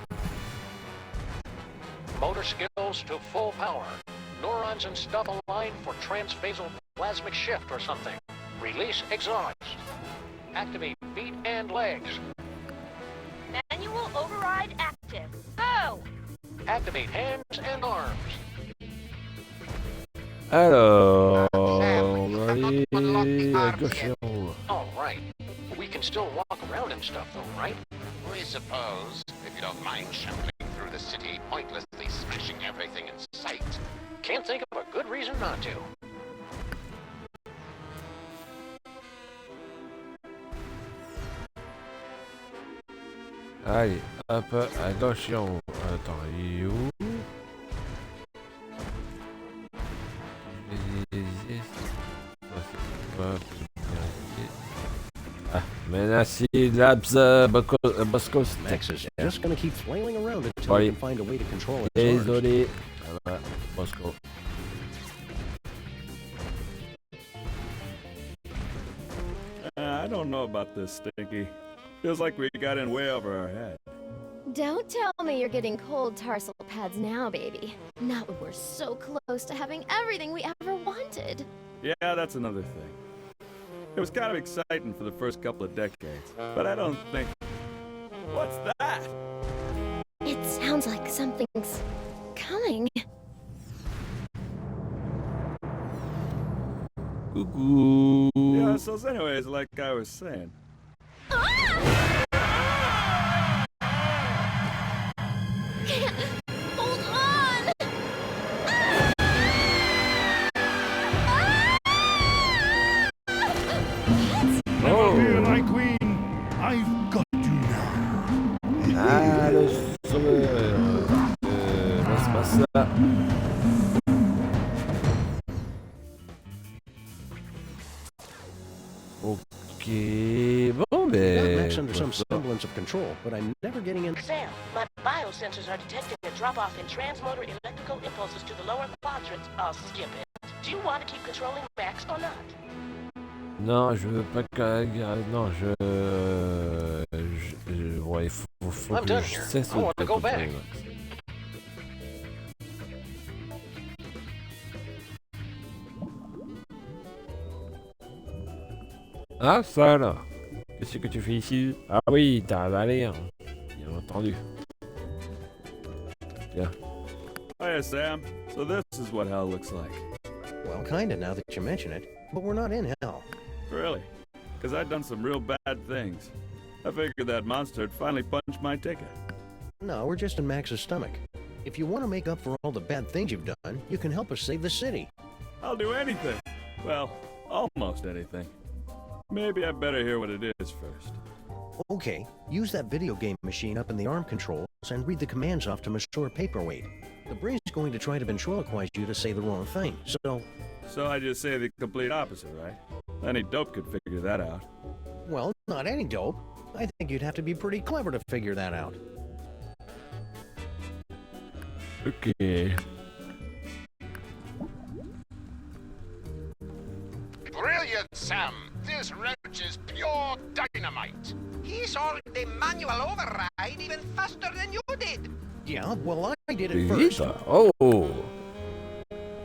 Motor skills to full power. Neurons and stuff aligned for transphasal plasmic shift or something. Release exhaust. Activate feet and legs. Manual override active. Go! Activate hands and arms. Alors, on va aller à gauche et en haut. All right. We can still walk around and stuff, though, right? We suppose, if you don't mind shambling through the city, pointlessly smashing everything in sight. Can't think of a good reason not to. Allez, hop, à gauche et en haut. Attends, il est où? Ah, Menacé Labs Bosco Max is just gonna keep flailing around until Allez. he can find a way to control his arms. Désolé. Ah bah, Bosco. I don't know about this, Stinky. Feels like we got in way over our head. Don't tell me you're getting cold tarsal pads now, baby. Not when we're so close to having everything we ever wanted. Yeah, that's another thing. It was kind of exciting for the first couple of decades, but I don't think... What's that? It sounds like something's coming. Coucou. Yeah, so anyways, like I was saying... Hold on! Never fear, my queen. I've got you now. Ah, le sauveur. Laisse pas ça. Ok, bon Got ben... Max under some semblance of control, but I'm never getting in. Sam, my biosensors are detecting a drop-off in transmotor electrical impulses to the lower quadrants. I'll skip it. Do you want to keep controlling Max or not? Non, je veux pas que... Non, ouais, il faut I'm que done je here. cesse I want to de go contrôler back. Max. Ah, ça là. Qu'est-ce que tu fais ici? Ah oui, t'as avalé, hein. Bien entendu. Tiens. Hiya, Sam. So this is what hell looks like. Well, kinda now that you mention it, but we're not in hell. Really? Because I'd done some real bad things. I figured that monster had finally punched my ticket. No, we're just in Max's stomach. If you want to make up for all the bad things you've done, you can help us save the city. I'll do anything. Well, almost anything. Maybe I better hear what it is first. Okay, use that video game machine up in the arm controls and read the commands off to Monsieur Paperweight. The brain's going to try to ventriloquize you to say the wrong thing, so... So I just say the complete opposite, right? Any dope could figure that out. Well, not any dope. I think you'd have to be pretty clever to figure that out. Okay. Brilliant, Sam. This roach is pure dynamite. He solved the manual override even faster than you did. Yeah, well, I did it first. Oh!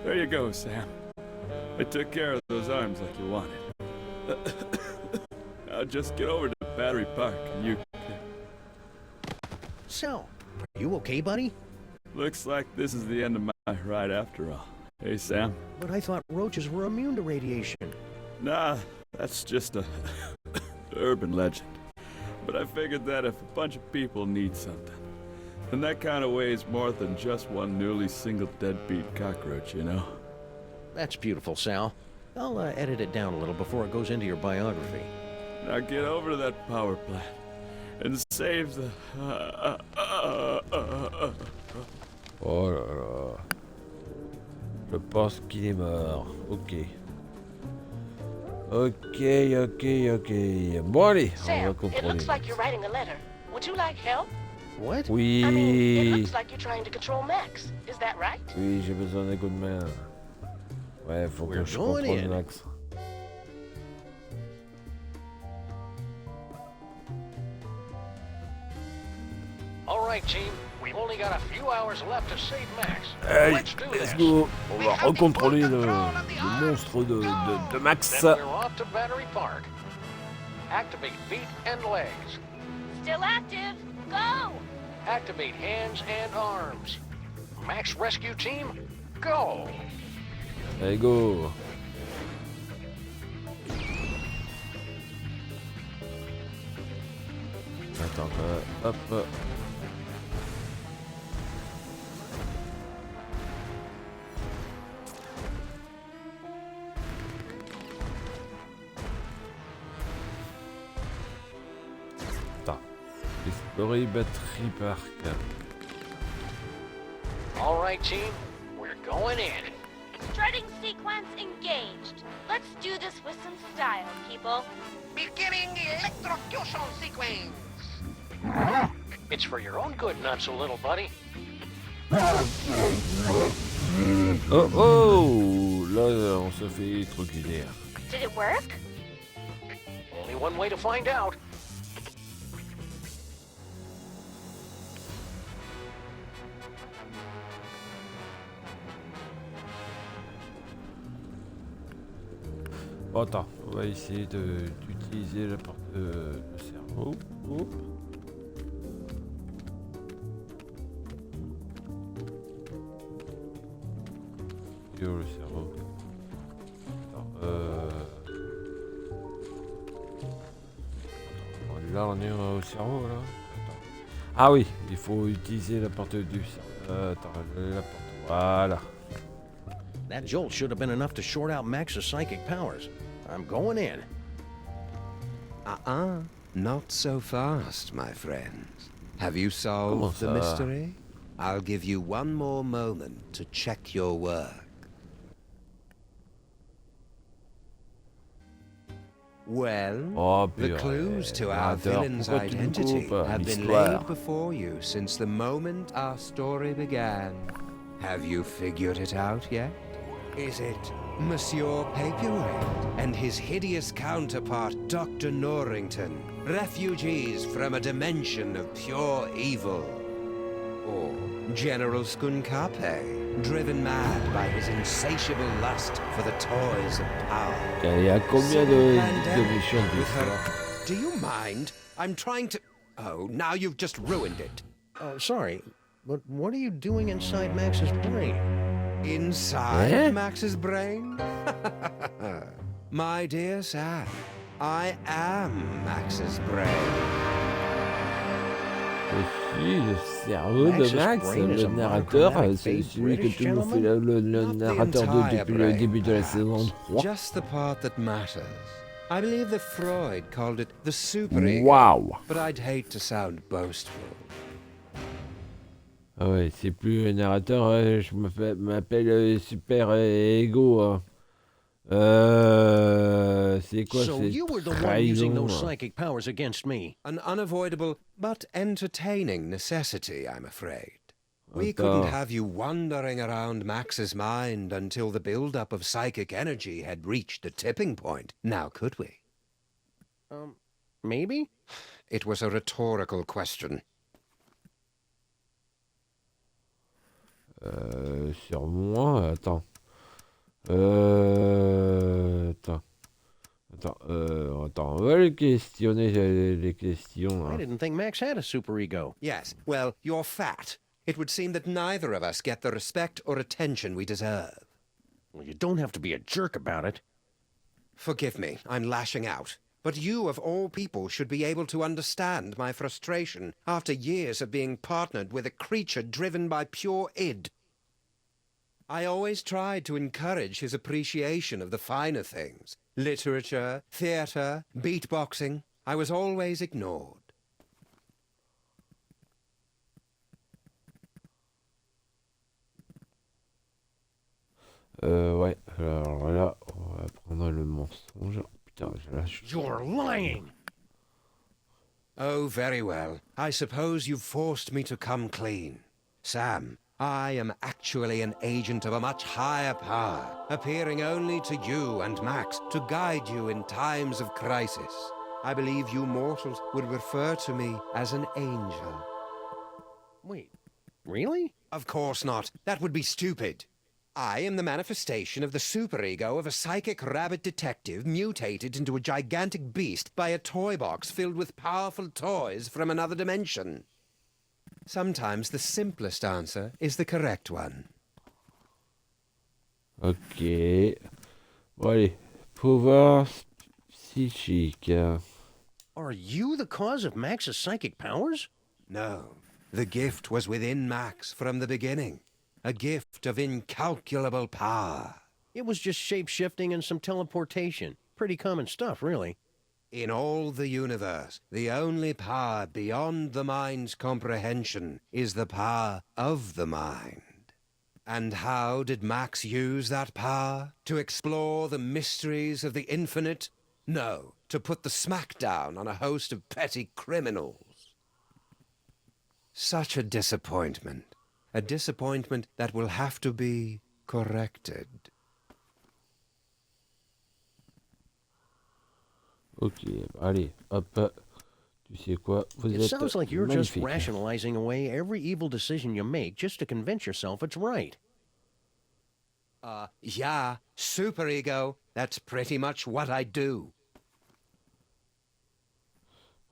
There you go, Sam. I took care of those arms like you wanted. Now just get over to Battery Park and you... So, are you okay, buddy? Looks like this is the end of my ride after all. Hey, Sam. But I thought roaches were immune to radiation. Nah, that's just a urban legend. But I figured that if a bunch of people need something, then that kind of weighs more than just one newly single deadbeat cockroach, you know? That's beautiful, Sal. I'll edit it down a little before it goes into your biography. Now get over to that power plant and save the... Oh là là. Je pense qu'il est mort. Ok. Ok. Bon allez, on va Sam, it contrôler. looks like you're writing a letter. Would you like help? What? Oui. I mean, it looks like you're trying to control Max. Is that right? Oui, j'ai besoin d'un coup de main. Ouais, faut que je going contrôle in. Max. All right, team. We've only got a few hours left to save Max. Hey, Let's do let's this. go. On va recontrôler le monstre de Max. Then we're off to Battery Park. Activate feet and legs. Still active. Go! Activate hands and arms. Max Rescue Team, go! Allez, go. Attends, hop. Attends. Explorer Battery Park. All right, team, we're going in. Strutting sequence engaged. Let's do this with some style, people. Beginning electrocution sequence. It's for your own good, not so little buddy. Oh, là, on se fait électrocuter. Did it work? Only one way to find out. Bon, attends, on va essayer d'utiliser la porte de cerveau. Oup. Yo, le cerveau. Attends, là, on est au cerveau, là. Attends. Ah oui, il faut utiliser la porte du cerveau. Attends, la porte. Voilà. That jolt should have been enough to short out Max's psychic powers. I'm going in. Not so fast, my friends. Have you solved the ça? mystery? I'll give you one more moment to check your work. Well, the clues to our villain's identity have been laid before you since the moment our story began. Have you figured it out yet? Is it Monsieur Paperweight and his hideous counterpart, Dr. Norrington, refugees from a dimension of pure evil. Or General Skunkape, driven mad by his insatiable lust for the toys of power. Il y a combien de missions de ça? Do you mind? I'm trying to... Oh, now you've just ruined it. Oh, sorry, but what are you doing inside Max's brain? Inside Max's brain? My dear Sam, I am Max's brain. Je suis le cerveau de Max, le narrateur, c'est celui que tout le monde fait le narrateur depuis le début de la saison 3. Just the part that matters. I believe that Freud called it the superego. Wow. But I'd hate to sound boastful. Ah ouais, c'est plus le narrateur, je m'appelle Super Ego. C'est quoi So you were the one using those psychic powers against me. An unavoidable but entertaining necessity, I'm afraid. We couldn't have you wandering around Max's mind until the build-up of psychic energy had reached a tipping point, now could we? Maybe? It was a rhetorical question. Sur moi, attends. Attends, on va les questionner, les questions. I didn't think Max had a superego. Yes, well, you're fat. It would seem that neither of us get the respect or attention we deserve. Well, you don't have to be a jerk about it. Forgive me, I'm lashing out. But you, of all people, should be able to understand my frustration after years of being partnered with a creature driven by pure id. I always tried to encourage his appreciation of the finer things. Literature, theater, beatboxing. I was always ignored. Ouais, alors là, on va prendre le mensonge. Putain, là, You're lying! Oh, very well. I suppose you've forced me to come clean. Sam, I am actually an agent of a much higher power, appearing only to you and Max to guide you in times of crisis. I believe you mortals would refer to me as an angel. Wait, really? Of course not. That would be stupid. I am the manifestation of the superego of a psychic rabbit detective mutated into a gigantic beast by a toy box filled with powerful toys from another dimension. Sometimes the simplest answer is the correct one. Ok. Bon, allez. Pouvoir psychique. Are you the cause of Max's psychic powers? No. The gift was within Max from the beginning. A gift of incalculable power. It was just shape-shifting and some teleportation. Pretty common stuff, really. In all the universe, the only power beyond the mind's comprehension is the power of the mind. And how did Max use that power? To explore the mysteries of the infinite? No, to put the smackdown on a host of petty criminals. Such a disappointment. A disappointment that will have to be corrected. Ok, allez, hop. Tu sais quoi, vous It êtes sounds like you're just magnifique. rationalizing away every evil decision you make just to convince yourself it's right. Yeah, superego. That's pretty much what I do.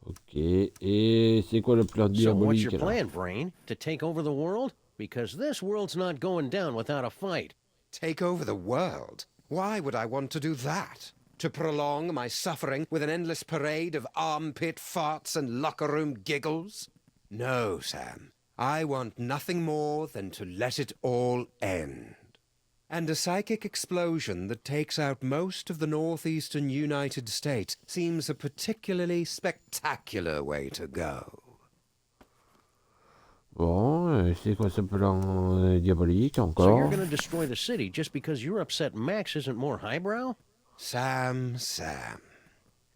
Ok, et c'est quoi le plan So what's diabolique your là? plan, Brain? To take over the world? Because this world's not going down without a fight. Take over the world? Why would I want to do that? To prolong my suffering with an endless parade of armpit farts and locker room giggles? No, Sam. I want nothing more than to let it all end. And a psychic explosion that takes out most of the northeastern United States seems a particularly spectacular way to go. Bon, c'est quoi ce plan diabolique So encore? you're going to destroy the city just because your upset Max isn't more highbrow? Sam.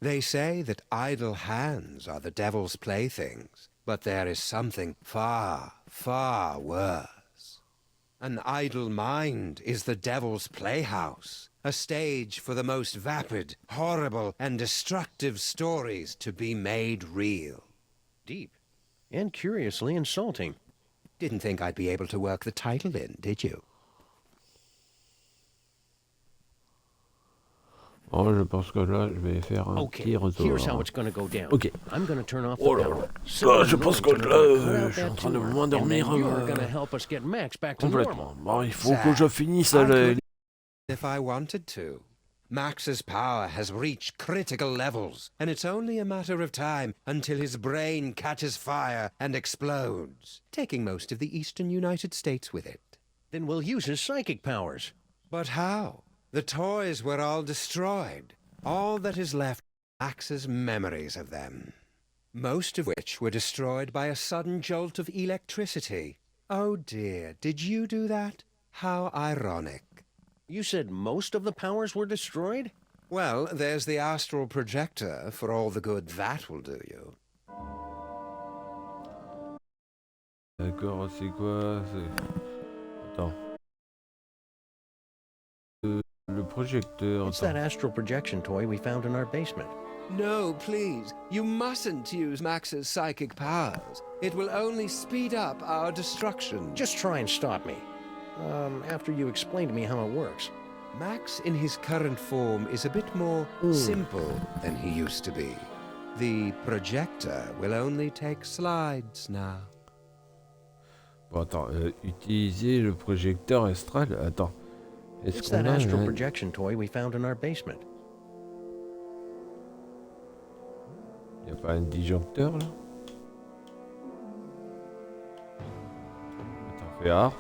They say that idle hands are the devil's playthings, but there is something far, far worse. An idle mind is the devil's playhouse, a stage for the most vapid, horrible, and destructive stories to be made real. Deep. And curiously insulting. Didn't think I'd be able to work the title in, did you? Oh, je pense que là, je vais faire un petit retour. Here's how it's gonna go down. Ok. I'm gonna turn off the Oh là power. là. Ah, je pense que là, je suis en train de m'endormir You're gonna help us get Max back to complètement. normal. Bon, il faut que je finisse I le... could if I wanted to. Max's power has reached critical levels, and it's only a matter of time until his brain catches fire and explodes, taking most of the eastern United States with it. Then we'll use his psychic powers. But how? The toys were all destroyed. All that is left are Max's memories of them. Most of which were destroyed by a sudden jolt of electricity. Oh dear, did you do that? How ironic. You said most of the powers were destroyed? Well, there's the astral projector, for all the good that will do you. D'accord, c'est quoi? Attends. Le projecteur... It's that astral projection toy we found in our basement. No, please. You mustn't use Max's psychic powers. It will only speed up our destruction. Just try and stop me. After you explain to me how it works. Max in his current form is a bit more simple than he used to be. The projector will only take slides now. Bon, attends, utiliser le projecteur astral... Attends. Est-ce It's qu'on that a astral projection toy we found in our basement. Y a pas un disjoncteur, là? Attends, fais A.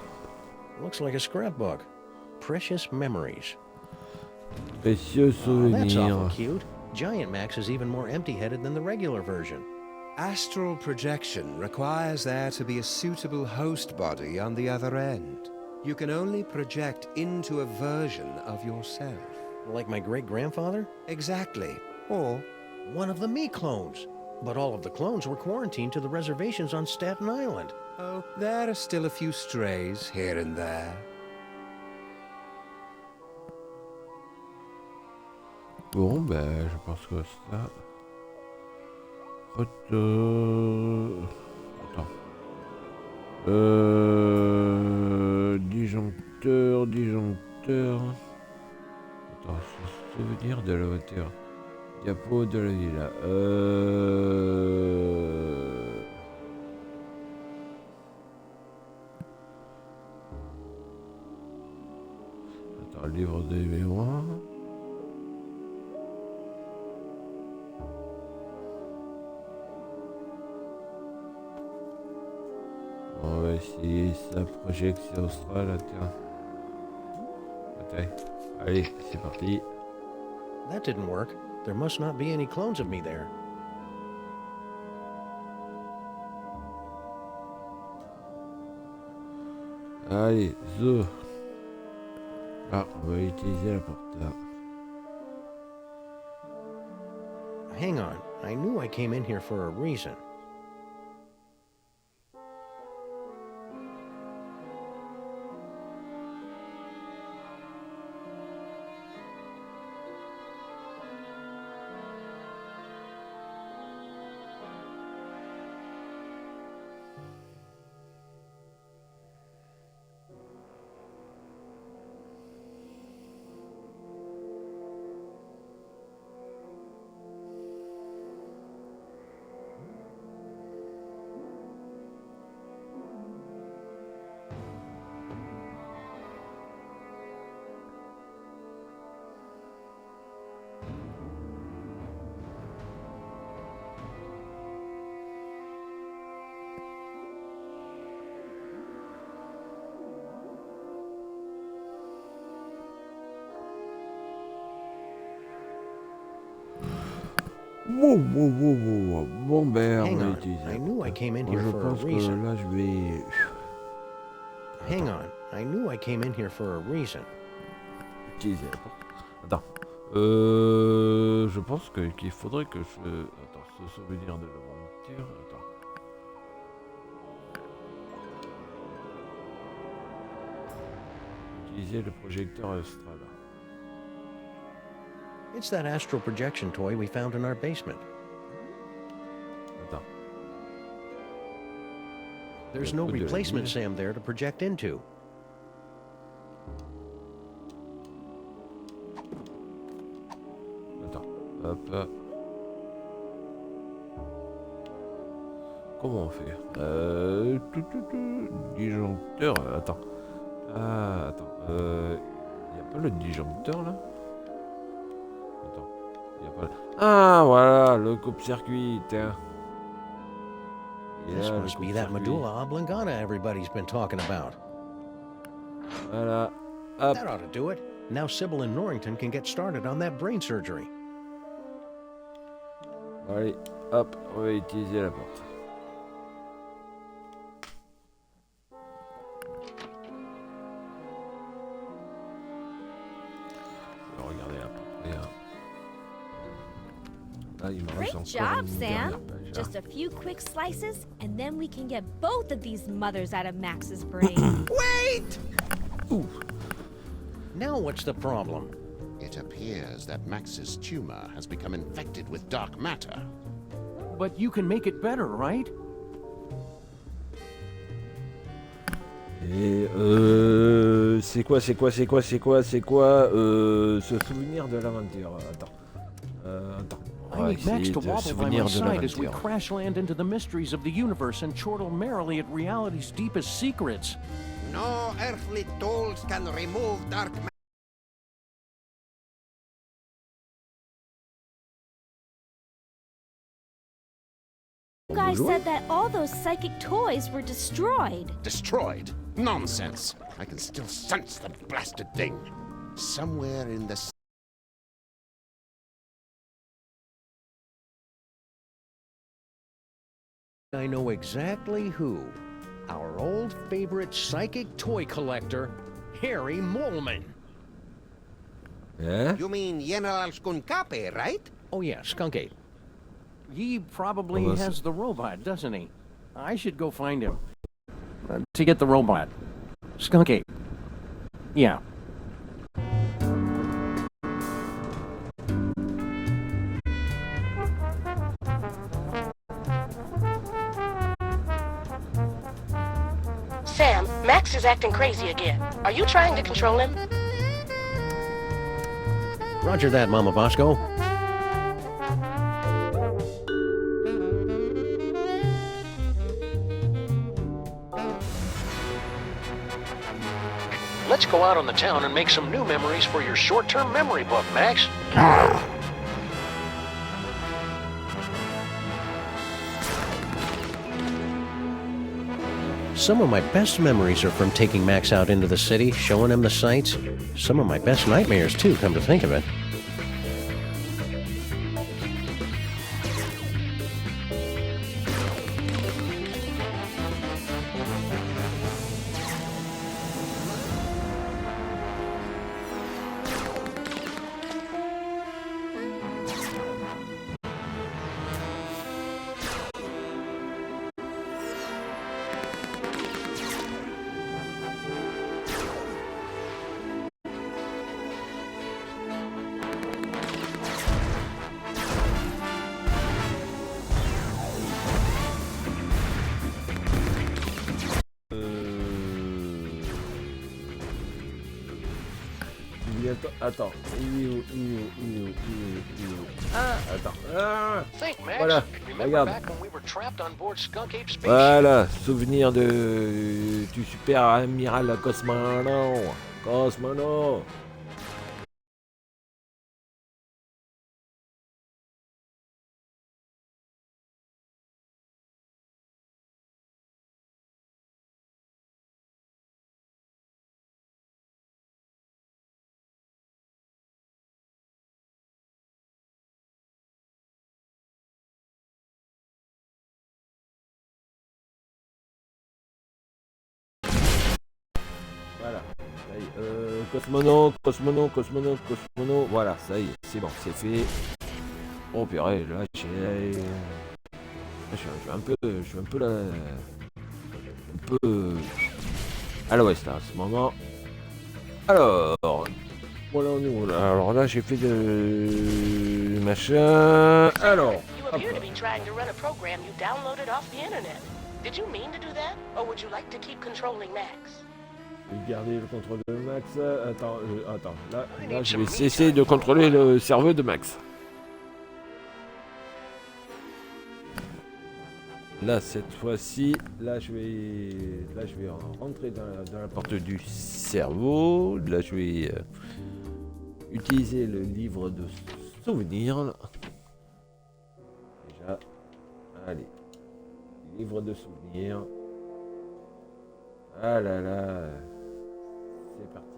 Looks like a scrapbook. Precious memories. Précieux That's awful souvenir. cute. Giant Max is even more empty-headed than the regular version. Astral projection requires there to be a suitable host body on the other end. You can only project into a version of yourself. Like my great-grandfather? Exactly. Or one of the me clones. But all of the clones were quarantined to the reservations on Staten Island. Oh, there are still a few strays here and there. Bon, ben, je pense que ça... Attends. Disjoncteur... Attends, souvenir de la hauteur. Diapo de la villa. Attends, livre de mémoire. On va essayer sa projection astrale, tiens. Attends. Allez, c'est parti. That didn't work. There must not be any clones of me there. Allez, zo. Ah, on va utiliser la porte là. Hang on. I knew I came in here for a reason. Wow. Bon, ben, on va Hang on. utiliser. I knew I came in here Je for a pense que reason. là, je vais... Hang on. I knew I came in here for a reason. Utiliser la porte. Attends. Je pense qu'il faudrait que je... Attends, se souvenir de l'aventure. Attends. Utiliser le projecteur astral. It's that astral projection toy we found in our basement. Attends. There's no replacement Sam there to project into. Attends. Hop. Comment on fait disjoncteur. Attends. Ah, attends. Y a pas le disjoncteur là? Attends. Y a pas le... Ah, voilà, le coupe-circuit, tiens. This must be that medulla oblongata everybody's been talking about. Voilà. Hop. That ought to do it. Now Sybil and Norrington can get started on that brain surgery. Allez, hop, on va utiliser la porte. On va regarder un peu. Là, il me reste Great encore job, une Sam. dernière page, hein. Just a few quick slices, and then we can get both of these mothers out of Max's brain. Wait! Ooh. Now what's the problem? It appears that Max's tumor has become infected with dark matter. But you can make it better, right? Et c'est quoi ce souvenir de l'aventure? Attends. On va I need Max essayer to de wobble by souvenir my de side as we l'aventure. crash land into the mysteries of the universe and chortle merrily at reality's deepest secrets. No earthly tools can remove dark matter. You guys said that all those psychic toys were destroyed. Destroyed? Nonsense! I can still sense the blasted thing. Somewhere in the... I know exactly who. Our old favorite psychic toy collector, Harry Moleman. Yeah? You mean General Skunkape, right? Oh yeah, Skunk-Ape. He probably has the robot, doesn't he? I should go find him. To get the robot. Skunk-Ape. Yeah. Sam, Max is acting crazy again. Are you trying to control him? Roger that, Mama Bosco. Let's go out on the town and make some new memories for your short-term memory book, Max. Some of my best memories are from taking Max out into the city, showing him the sights. Some of my best nightmares, too, come to think of it. Attends, il est où? Ah, attends. Ah, Think, Max. voilà, Remember regarde. back when we were trapped on board Skunk-Ape spaceship? Voilà, souvenir du super amiral Cosmonaut. Voilà, ça y est. Cosmonaut, voilà, ça y est, c'est bon, c'est fait. Oh purée, là, je suis un peu là, un peu à l'ouest là, à ce moment. Alors, Voilà, on est où là? Alors là, j'ai fait de machin. Alors. You appear to be trying to run a program you downloaded off the internet. Did you mean to do that, or would you like to keep controlling Max? Je vais garder le contrôle de Max. Attends. Là, je vais essayer de contrôler le cerveau de Max. Là, cette fois-ci, là, je vais rentrer dans la porte du cerveau. Là, je vais utiliser le livre de souvenirs. Là. Déjà, allez, livre de souvenirs. Ah là là, c'est parti.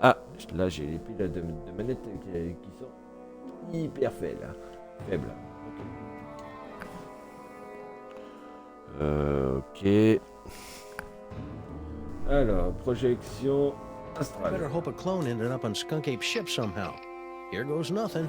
Ah, là, j'ai les piles de manette qui sont hyper faibles. Ok. Alors, projection astrale. Better hope a clone ended up on Skunk Ape's ship somehow. Here goes nothing.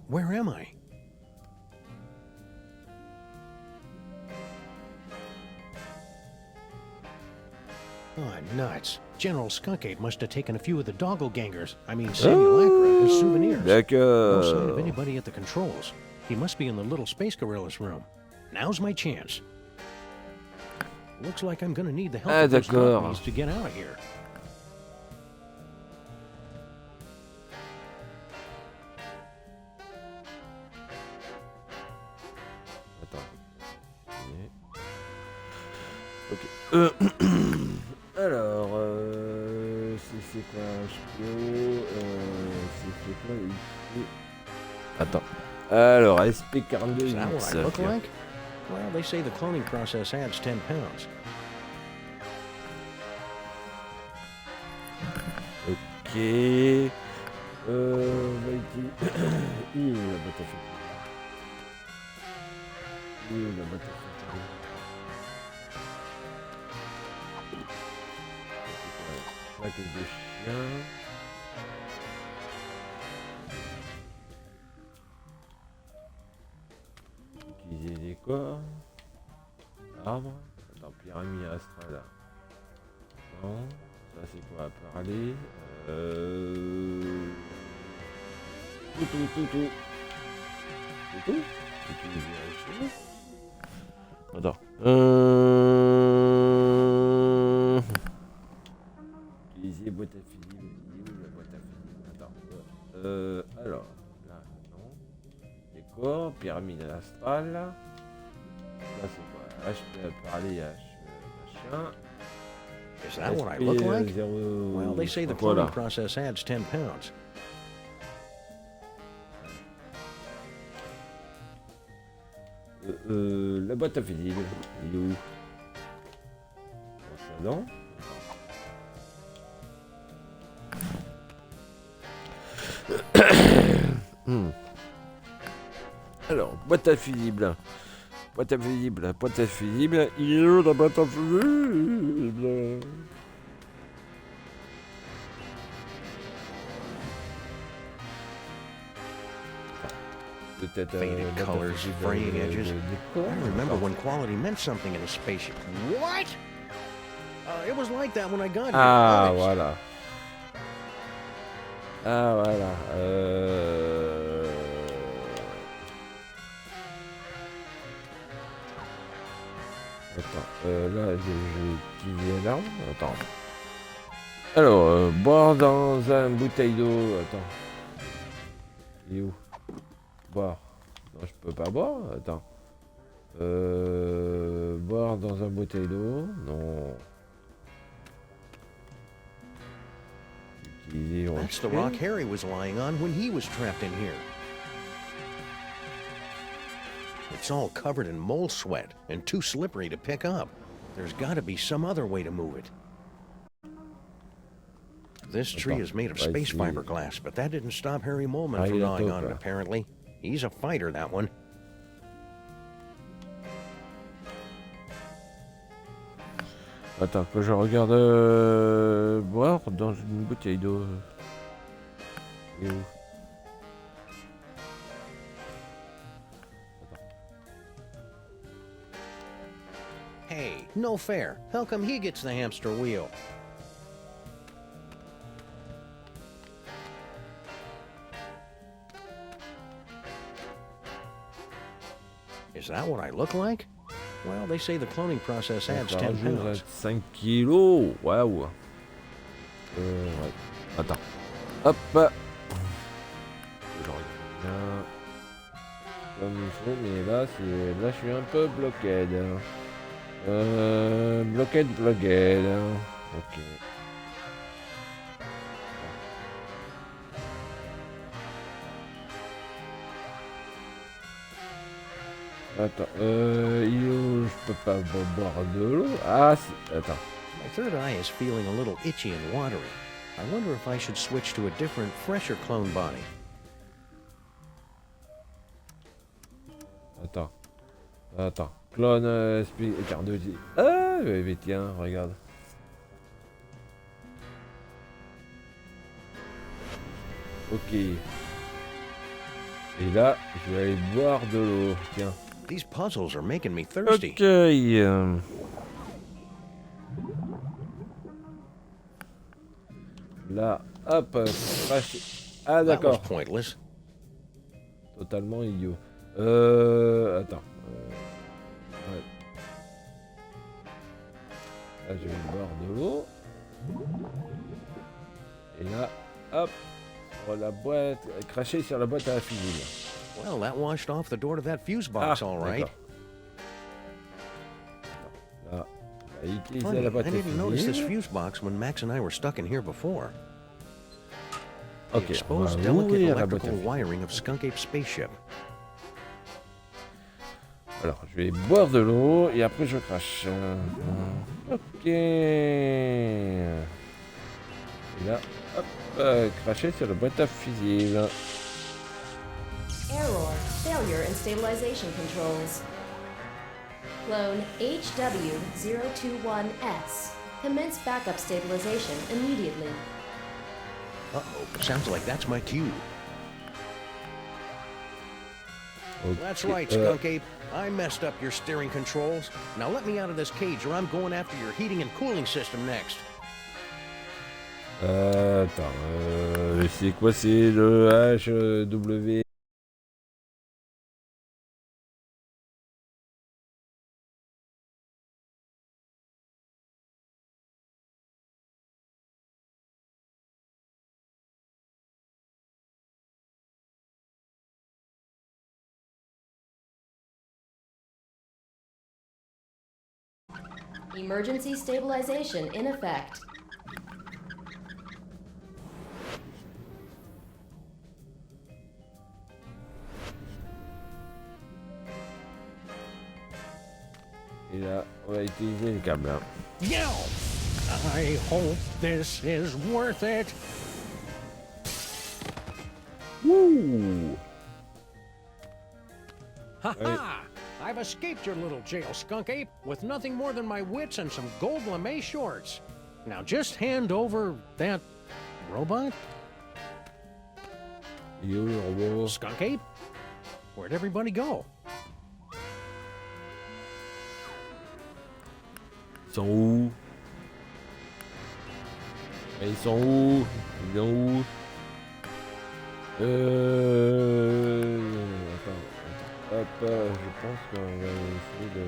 Where am I? Oh, nuts. General Skunk Ape must have taken a few of the doppelgangers, simulacra, as souvenirs. No sign of anybody at the controls. He must be in the little space gorilla's room. Now's my chance. Looks like I'm gonna need the help of those companies to get out of here. Ok. Alors, c'est quoi HBO c'est quoi ici? Attends. Alors, SP42. Is that what I look like? Well, they say the cloning process adds 10 pounds. Ok. On va utiliser. Où est la boîte à photos? Où est la boîte à photos? Plaque de chien. Utiliser des corps. Arbre. Attends, pyramide astrale. Non. Ça c'est quoi à parler. Tout. Utiliser. Attends. Utiliser boîte à fil. La boîte à fil. Attends. Alors, là, non. Décor, pyramide astrale. Là, c'est quoi? H, parler, H, machin. Is that what I look like? Well, they say the cloning process adds 10 pounds. La boîte à fusible, il est où? Bon, ça non. Alors, boîte à fusible. Boîte à fusible. Il est où la boîte à fusible? Faded colors, fraying edges. I remember when quality meant something in a spaceship. What? It was like that when I got here. Ah, voilà. Attends, là, j'ai utilisé l'arme. Attends. Alors, boire dans un bouteille d'eau. Attends. Il est où? Boire. Non, je peux pas boire. Attends. Boire dans un bouteille d'eau. Non. Utiliser. That's the rock Harry was lying on when he was trapped in here. It's all covered in mole sweat and too slippery to pick up. There's got to be some other way to move it. This tree is made of space fiberglass, but that didn't stop Harry Molman from gnawing on it, apparently. He's a fighter, that one. Attends, que je regarde boire dans une bouteille d'eau. Et où? Hey, no fair. How come he gets the hamster wheel? Is that what I look like? Well, they say the cloning process adds 10 pounds. 5 kilos. Waouh. Ouais. Attends. Hop. Je regarde bien. Comme il faut, mais là, je suis un peu bloqué. Bloqué. Ok. Attends, je peux pas boire de l'eau. Ah, si. Attends. My third eye is feeling a little itchy and watery. I wonder if I should switch to a different, fresher clone body. Attends. Clone, carte de vie. Ah, mais tiens, regarde. Ok. Et là, je vais aller boire de l'eau. Tiens. These puzzles are making me thirsty. Ok. Là, hop. Ah, d'accord. Pointless. Totalement idiot. Attends. Ouais. Là, je vais boire de l'eau. Et là, hop. Sur la boîte. Cracher sur la boîte à la fusible. Well, that washed off the door to that fuse box, all right. Là, Funny, la boîte I à didn't notice this fusible. fuse box when Max and I were stuck in here before. Ok, The on exposed va delicate ouvrir la boîte à electrical fusible. wiring of Skunk Ape's spaceship. Alors, je vais boire de l'eau et après je crache. Ok. Et là, hop, cracher sur la boîte à fusible. Error. Failure in stabilization controls. Clone HW021S. Commence backup stabilization immediately. Uh-oh, sounds like that's my cue. Okay. That's right, Skunk Ape. I messed up your steering controls. Now let me out of this cage or I'm going after your heating and cooling system next. Attends, c'est quoi? C'est le HW. Emergency stabilization in effect. Et là, on va utiliser les câbles. Hein. Yo! I hope this is worth it. Woo! Ha ha! I've escaped your little jail, Skunk Ape, with nothing more than my wits and some gold lame shorts. Now just hand over that robot? Yo, le robot. Skunk Ape? Where'd everybody go? Ils sont où? Ils sont où? Ils sont où? Attends. Hop, je pense qu'on va essayer de...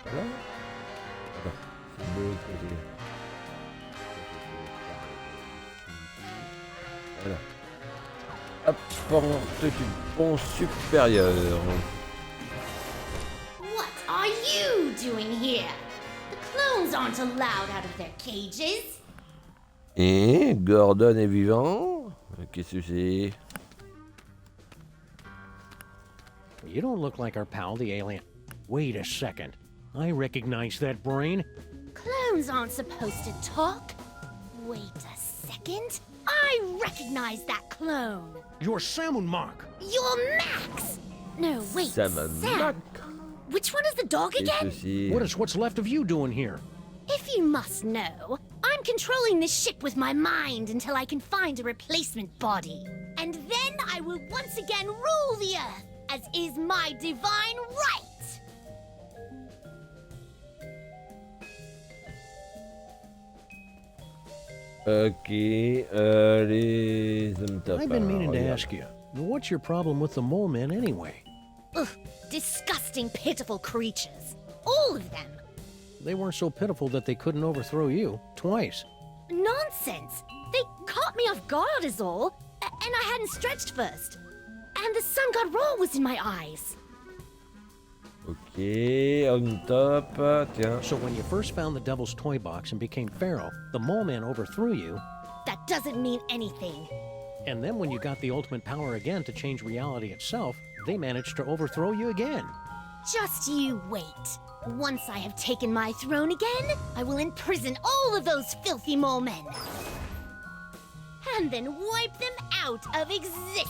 Voilà. Attends, c'est de l'autre côté. Voilà. Hop, porte du pont supérieur. What are you doing here? The clones aren't allowed out of their cages. Et Gordon est vivant? Qu'est-ce que c'est? You don't look like our pal, the alien. Wait a second. I recognize that brain. Clones aren't supposed to talk. Wait a second. I recognize that clone. You're Samunmak. You're Max. No, wait. Samunmak. Sam. Which one is the dog again? What is what's left of you doing here? If you must know, I'm controlling this ship with my mind until I can find a replacement body. And then I will once again rule the Earth. as is my divine right! Ok, les hommes tapins. I've been meaning to ask you, what's your problem with the mole men anyway? Ugh, disgusting, pitiful creatures. All of them. They weren't so pitiful that they couldn't overthrow you twice. Nonsense! They caught me off guard is all, and I hadn't stretched first. And the sun god roll was in my eyes. Ok, on top, tiens. So when you first found the Devil's Toy Box and became Pharaoh, the mole man overthrew you. That doesn't mean anything. And then when you got the ultimate power again to change reality itself, they managed to overthrow you again. Just you wait. Once I have taken my throne again, I will imprison all of those filthy mole men. And then wipe them out of existence.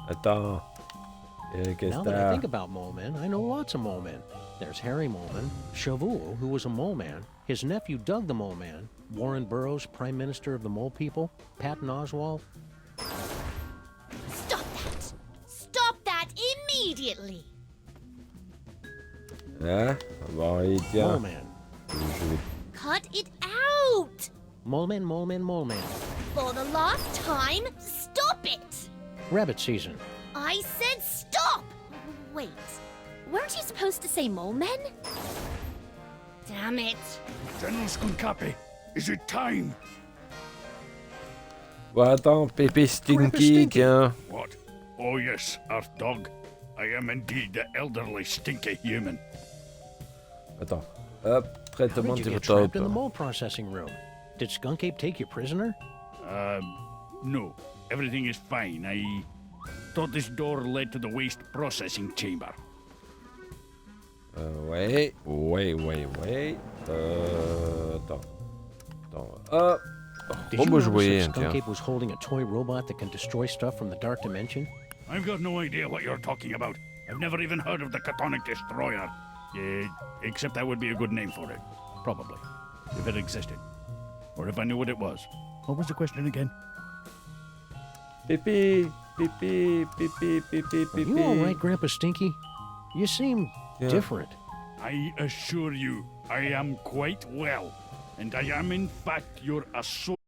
Attends. Now that I think about mole men, I know lots of mole men. There's Harry Moleman, Shavuot, who was a mole man, his nephew Doug the Mole Man, Warren Burroughs, Prime Minister of the Mole People, Patton Oswalt. Stop that! Stop that immediately! Hein? Bon, allez, tiens. Mole man. Je vais... Cut it out! Mole man, mole man, mole man. For the last time, stop it! Rabbit season. I said stop! Wait, weren't you supposed to say mole men? Damn it. General Skunkapi, is it time? Bon, attends, Pépé Stinky, tiens. What? Oh yes, Earth Dog. I am indeed the elderly stinky human. Attends. Hop, How traitement did you du get trapped in the top. mole processing room? Did Skunk Ape take you prisoner? No. Everything is fine. I thought this door led to the waste processing chamber. Ouais. Attends. Hop. Did you Beau notice jouer, that Skunk tiens. Ape was holding a toy robot that can destroy stuff from the dark dimension? I've got no idea what you're talking about. I've never even heard of the Catonic Destroyer. Except that would be a good name for it. Probably. If it existed. Or if I knew what it was. What was the question again? Pépé. Are you all right, Grandpa Stinky? You seem different. I assure you, I am quite well. And I am in fact your associate.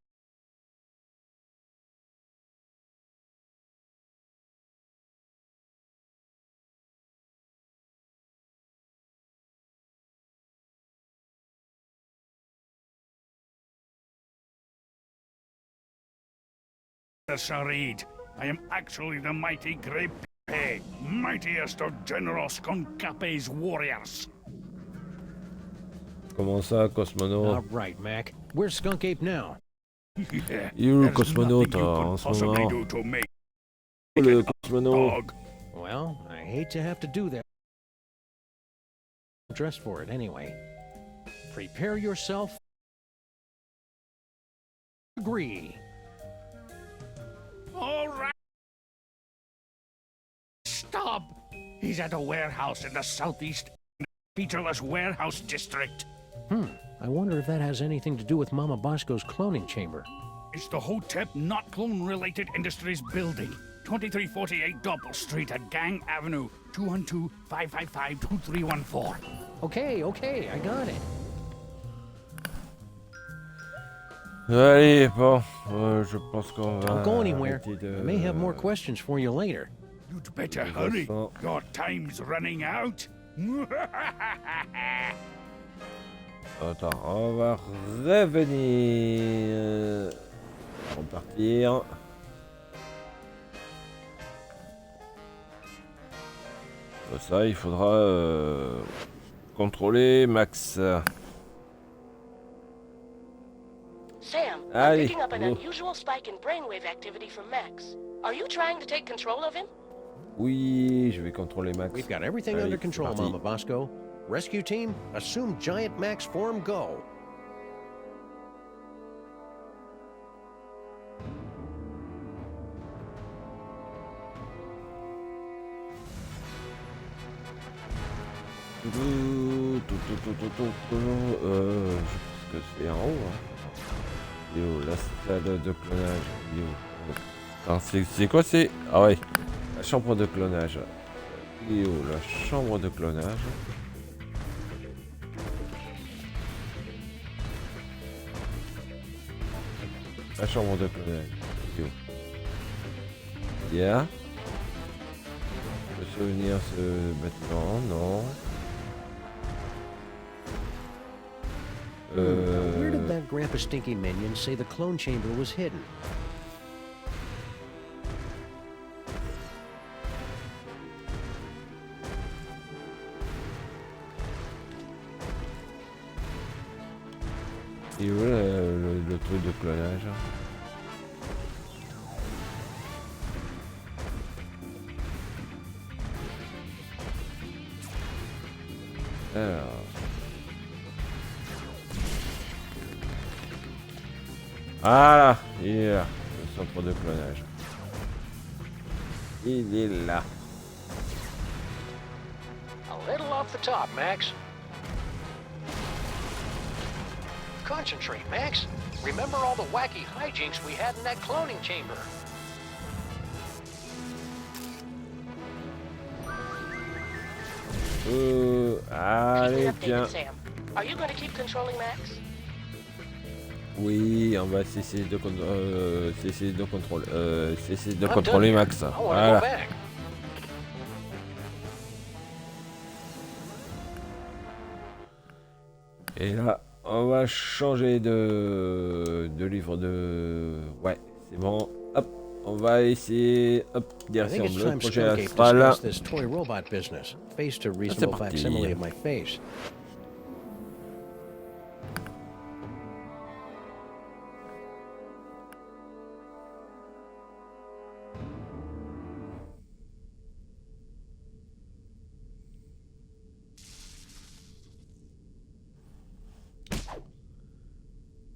The charade. I am actually the mighty Grey Pepe, mightiest of General Skunkape's warriors. Comment ça, Cosmonaute? All right, Mac. Where's Skunk Ape now? You, Cosmonaute, en ce moment. Le Cosmonaute. Well, I hate to have to do that. I'm dressed for it anyway. Prepare yourself. Agree. All right. Stop! He's at a warehouse in the southeast featureless warehouse district. I wonder if that has anything to do with Mama Bosco's cloning chamber. It's the Hotep Not Clone-Related Industries Building. 2348 Doppel Street at Gang Avenue. 212-555-2314. Okay, I got it. Allez, bon. Je pense qu'on va... Don't go anywhere. arrêter de- I may have more questions for you later. You'd better hurry. Your time's running out. Attends, on va revenir. On va repartir. Ça, il faudra contrôler Max. Sam, I'm Allez, picking up an go. unusual spike in brainwave activity from Max. Are you trying to take control of him? Oui, je vais contrôler Max. We've got everything Allez, under c'est control, parti. Mama Bosco. Rescue team, assume Giant Max form, go. Je pense que c'est en haut. Hein. Yo, la salle de clonage. Yo. Alors c'est quoi c'est... Ah ouais, la chambre de clonage. Et où la chambre de clonage? La chambre de clonage. Et où? Yeah. Le souvenir ce bâtiment, non. Where did that Grandpa Stinky minion say the clone chamber was hidden? Et où le truc de clonage? Alors... Voilà, il est là, le centre de clonage. Il est là. A little off the top, Max. Concentrate, Max. Remember all the wacky hijinks we had in that cloning chamber. Allez, tiens. Sam. Are you going to keep controlling Max? Oui, on va cesser de contrôler Max. Voilà. Et là, on va changer de livre de... Ouais, c'est bon. Hop, on va essayer... Hop, direction le projet astral. This toy robot business, faced a reasonable facsimile of my face.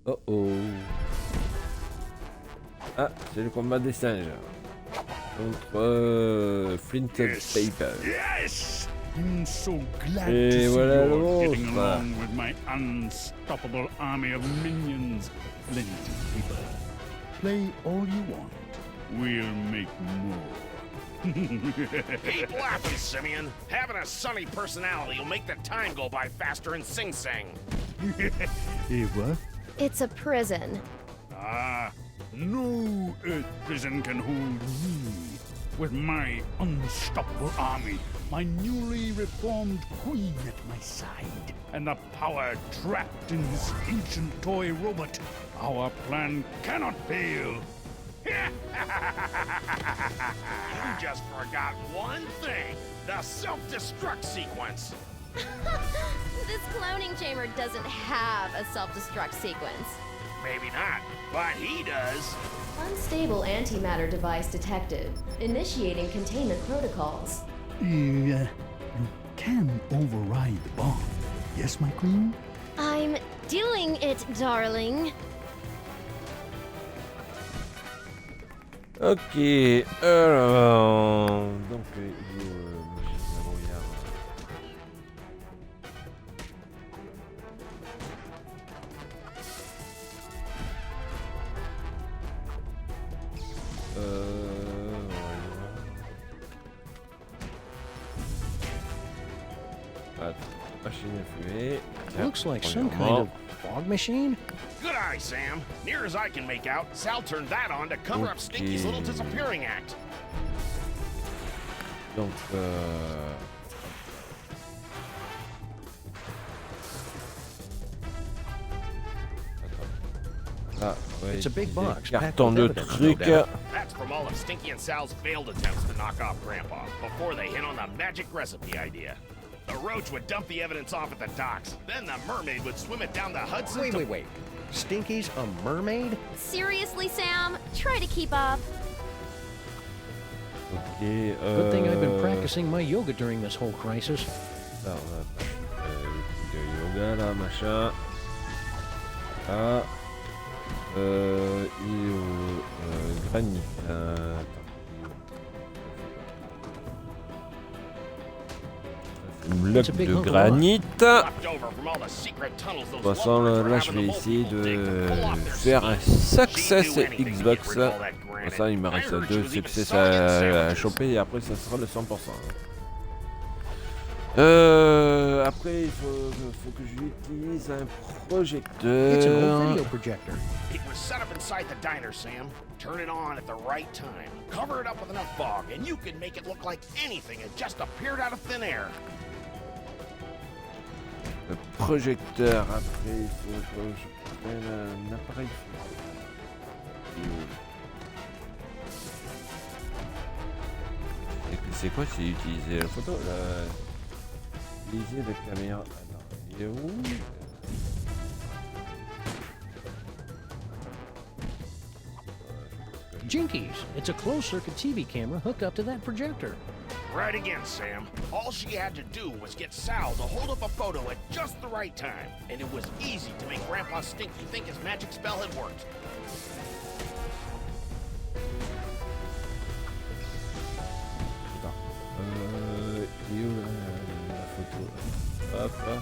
Oh oh. Ah, c'est le combat des singes. Contre Flint Paper. Yes! I'm so glad Et to see voilà you're getting l'autre. along with my unstoppable army of minions. Flint Paper. Play all you want. We'll make more. Keep laughing, Simeon. Having a sunny personality will make the time go by faster in Sing Sing. Eh, what? It's a prison. Ah, no Earth prison can hold me. With my unstoppable army, my newly reformed queen at my side, and the power trapped in this ancient toy robot, our plan cannot fail. You just forgot one thing. The self-destruct sequence. This cloning chamber doesn't have a self-destruct sequence. Maybe not, but he does. Unstable antimatter device detected. Initiating containment protocols. You can override the bomb. Yes, my queen? I'm doing it, darling. Ok, alors... Donc, machine à fumer. Looks like some kind of fog machine. Good eye, Sam. Near as I can make out, Sal turned that on to cover up Stinky's little disappearing act. Donc, ah, ouais, It's a big box. Carton de trucs. That's from all of Stinky and Sal's failed attempts to knock off Grandpa before they hit on the magic recipe idea. The roach would dump the evidence off at the docks. Then the mermaid would swim it down the Hudson. Wait. Stinky's a mermaid? Seriously, Sam? Try to keep up. Ok, Good thing I've been practicing my yoga during this whole crisis. Alors, on va de yoga là, machin. Ah. Granit. Bloc de granit. De toute façon, là je vais essayer de faire un success Xbox. granted. Ça, il me I reste heard she 2 was even succès selling à sandwiches. choper et après ça sera le 100%. Après, il faut que j'utilise un projecteur. It's an old video projector. It was set up inside the diner, Sam. Turn it on at the right time. Cover it up with enough fog, and you can make it look like anything had just appeared out of thin air. Le projecteur, après, il faut que je prenne un appareil photo. C'est quoi, c'est utiliser la photo là. Utiliser la caméra. Alors, il est où? Jinkies! It's a closed-circuit TV camera hooked up to that projector. Right again, Sam. All she had to do was get Sal to hold up a photo at just the right time, and it was easy to make Grandpa Stinky think his magic spell had worked. Il est où la photo? Hop là.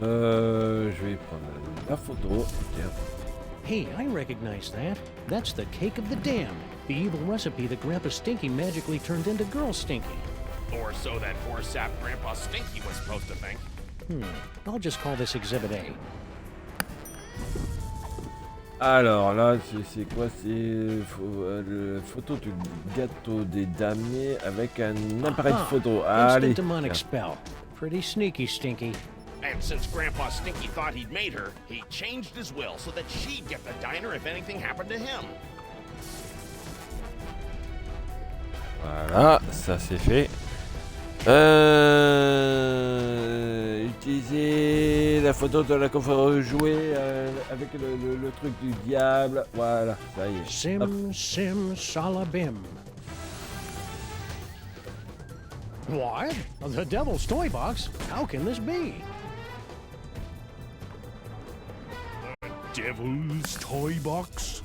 Je vais prendre la photo. Tiens. Hey, I recognize that. That's the cake of the damned. The evil recipe that Grandpa Stinky magically turned into Girl Stinky. Or so that poor sap Grandpa Stinky was supposed to think. I'll just call this Exhibit A. Alors là, c'est quoi? C'est la photo du gâteau des damnés avec un appareil de photo. Allez. Instant demonic spell. Pretty sneaky, Stinky. And since Grandpa Stinky thought he'd made her, he changed his will so that she'd get the diner if anything happened to him. Voilà, ça c'est fait. Utiliser la photo de la coffre jouer avec le truc du diable. Voilà, ça y est. Sim, Hop. sim, salabim. What? The Devil's Toy Box? How can this be? Devil's Toy Box?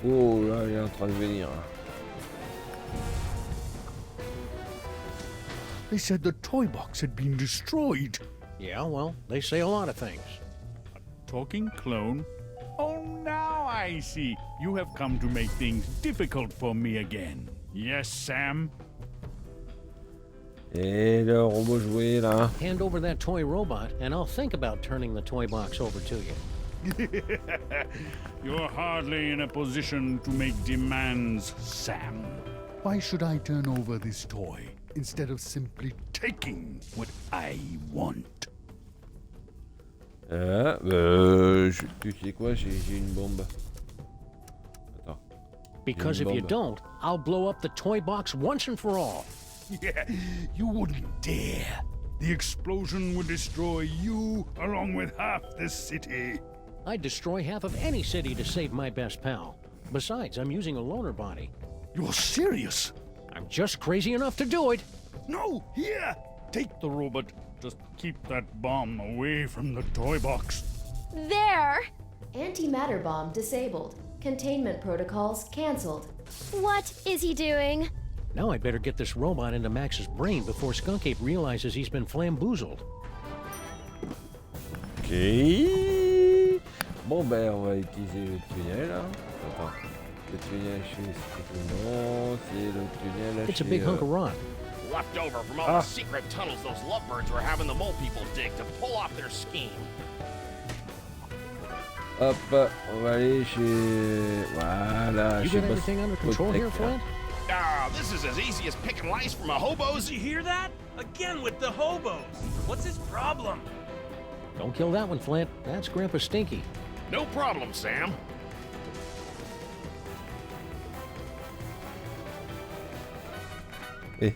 Oh là, il est en train de venir. They said the toy box had been destroyed. Yeah, well, they say a lot of things. Talking clone? Oh, now I see. You have come to make things difficult for me again. Yes, Sam? Et le robot jouet là. Hand over that toy robot, and I'll think about turning the toy box over to you. You're hardly in a position to make demands, Sam. Why should I turn over this toy instead of simply taking what I want? Tu sais quoi, j'ai une bombe. Attends. Because if you don't, I'll blow up the toy box once and for all. Yeah, you wouldn't dare. The explosion would destroy you along with half the city. I'd destroy half of any city to save my best pal. Besides, I'm using a loaner body. You're serious? I'm just crazy enough to do it. No, here! Take the robot. Just keep that bomb away from the toy box. There! Antimatter bomb disabled. Containment protocols cancelled. What is he doing? Now I better get this robot into Max's brain before Skunk Ape realizes he's been flamboozled. Ok. Bon ben on va utiliser le tunnel là. Attends. Le tunnel c'est le tunnel It's a big hunk of rock. Left over from all the secret tunnels those lovebirds were having the mole people dig to pull off their scheme. Hop, on va aller chez... Voilà, You chez got everything under control here, Flint? Ah, this is as easy as picking lice from a hobo's. You hear that? Again with the hobos. What's his problem? Don't kill that one, Flint. That's Grandpa Stinky. No problem, Sam. On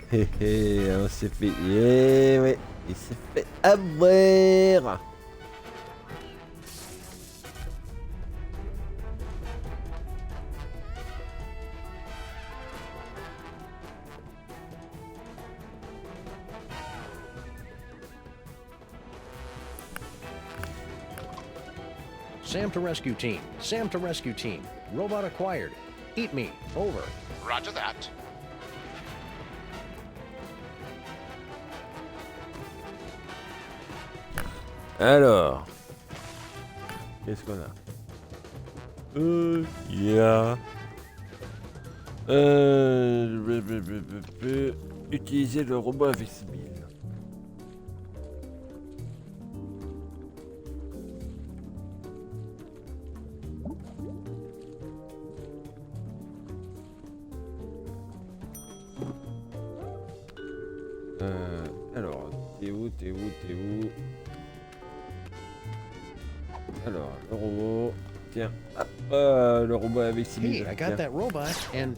s'est fait... Yeah, ouais, il s'est fait avoir. Sam to rescue team. Sam to rescue team. Robot acquired. Eat me. Over. Roger that. Alors. Qu'est-ce qu'on a? Yeah. Utiliser le robot invincible. Alors, t'es où? Alors, le robot. Tiens, hop, le robot invincible. Hey, I got that robot, and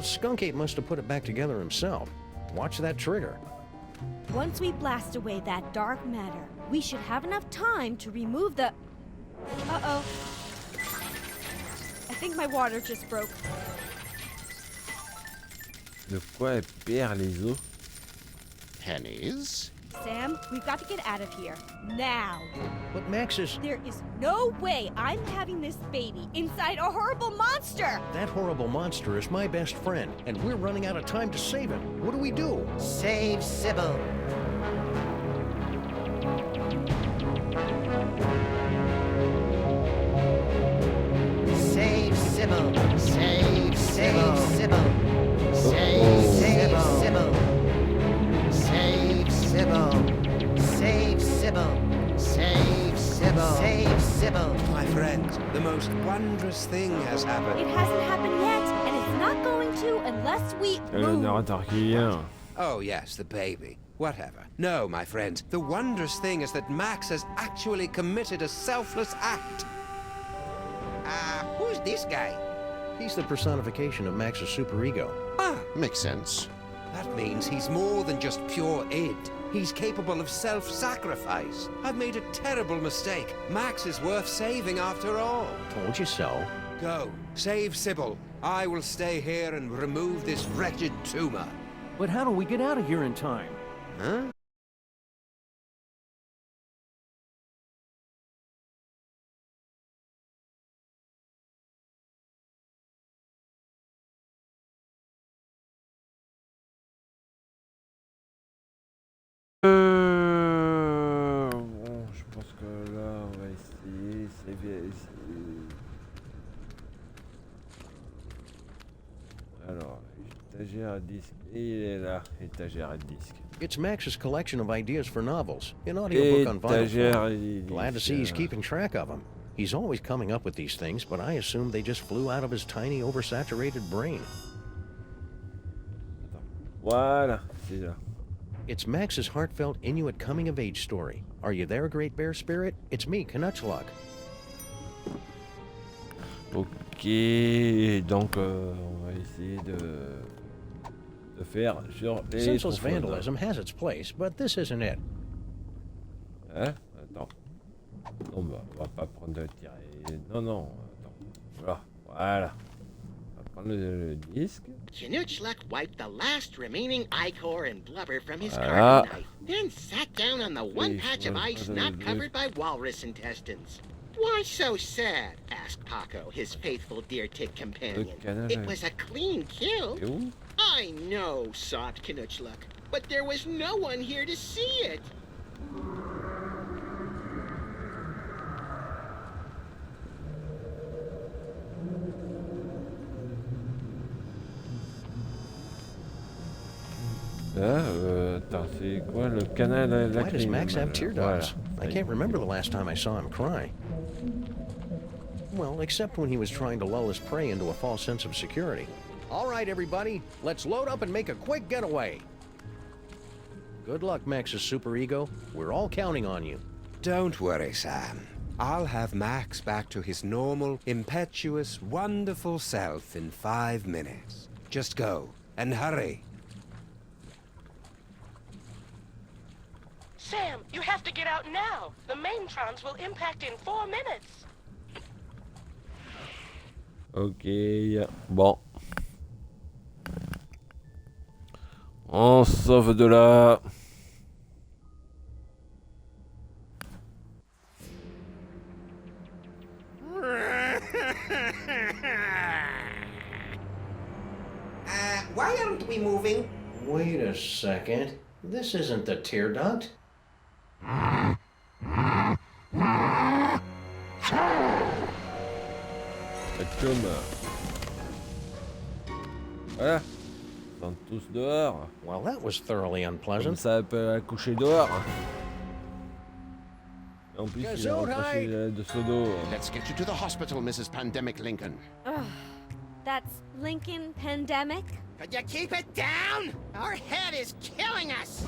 Skunk-Ape must have put it back together himself. Watch that trigger. Once we blast away that dark matter, we should have enough time to remove the... Uh-oh. I think my water just broke. De quoi elle perd les os? Pennies? Sam, we've got to get out of here. Now. But Max is... There is no way I'm having this baby inside a horrible monster! That horrible monster is my best friend, and we're running out of time to save him. What do we do? Save Sybil. Save Sybil. Save Sybil. Save Sybil. Save Sybil. Save Sybil. Save Sybil. Save Sybil. My friends, the most wondrous thing has happened. It hasn't happened yet, and it's not going to unless we move. Oh yes, the baby. Whatever. No, my friends, the wondrous thing is that Max has actually committed a selfless act. Who's this guy? He's the personification of Max's superego. Ah, makes sense. That means he's more than just pure id. He's capable of self-sacrifice. I've made a terrible mistake. Max is worth saving after all. Told you so. Go, save Sybil. I will stay here and remove this wretched tumor. But how do we get out of here in time? Huh? Bon, je pense que là, on va essayer. Alors, étagère à disque. Il est là, étagère à disque. It's Max's collection of ideas for novels, an audiobook on vinyl form. Glad to see he's keeping track of them. He's always coming up with these things, but I assume they just flew out of his tiny, oversaturated brain. Voilà, c'est là. It's Max's heartfelt Inuit coming-of-age story. Are you there, Great Bear Spirit? It's me, Canuchlug. Ok, donc on va essayer de faire sur les Senseless profondeurs. vandalism has its place, but this isn't it. Hein? Attends. Non, bah, on va pas prendre de tirer. Non, attends. Voilà. On va prendre le disque. Canuchlug wiped the last remaining ichor and blubber from his Voilà. carving knife, then sat down on the one patch of ice not covered by walrus intestines. Why so sad? Asked Paco, his faithful deer tick companion. It was a clean kill. I know, sobbed Canuchlug, but there was no one here to see it. Attends, c'est quoi le canal à la Why does Max have tear ducts? I can't remember the last time I saw him cry. Well, except when he was trying to lull his prey into a false sense of security. All right, everybody, let's load up and make a quick getaway. Good luck, Max's superego. We're all counting on you. Don't worry, Sam. I'll have Max back to his normal, impetuous, wonderful self in 5 minutes. Just go, and hurry. Sam, you have to get out now. The maintrons will impact in 4 minutes. Ok, bon. On sauve de là. Why aren't we moving? Wait a second. This isn't the tear duct. Voilà. Ils sont tous dehors. Well, that was thoroughly Comme unpleasant. ça, elle peut accoucher dehors. Et en plus, il a recraché de Sodo. Let's get you to the hospital, Mrs. Pandemic Lincoln. Ugh. That's Lincoln Pandemic? Could you keep it down? Our head is killing us!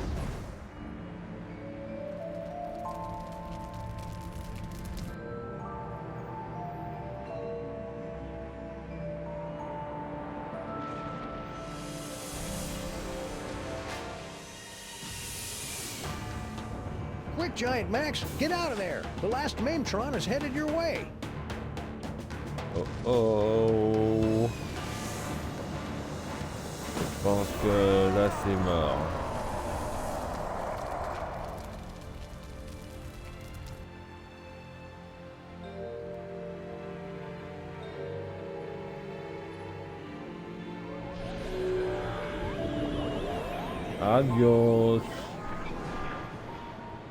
Quick, Giant Max, get out of there. The last Maimtron is headed your way. Oh. Je pense que là, c'est mort. Adios.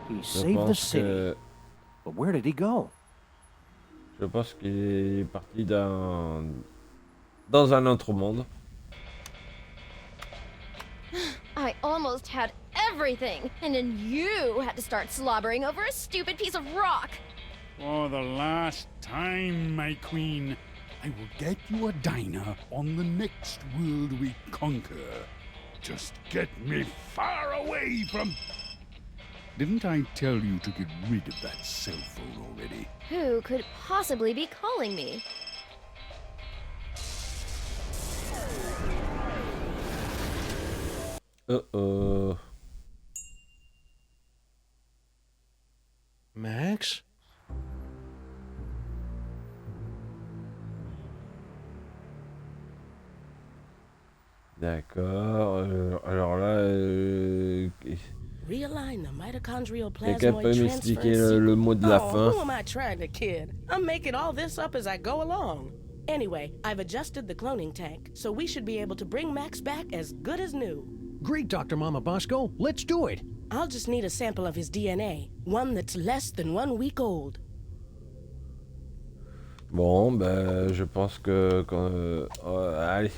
He saved the city. But where did he go? Je pense qu'il est parti dans un autre monde. I almost had everything, and then you had to start slobbering over a stupid piece of rock. For the last time, my queen, I will get you a diner on the next world we conquer. Just get me far away from... Didn't I tell you to get rid of that cell phone already? Who could possibly be calling me? Uh-oh. Max? D'accord. Alors là... Realign the mitochondrial Quelqu'un peut plasmoid m'expliquer transfer. le mot de la fin? Who am I trying to kid? I'm making all this up as I go along. Anyway, I've adjusted the cloning tank, so we should be able to bring Max back as good as new. Great, Dr. Mama Bosco. Let's do it. I'll just need a sample of his DNA, one that's less than 1 week old. Bon, ben, je pense que... allez.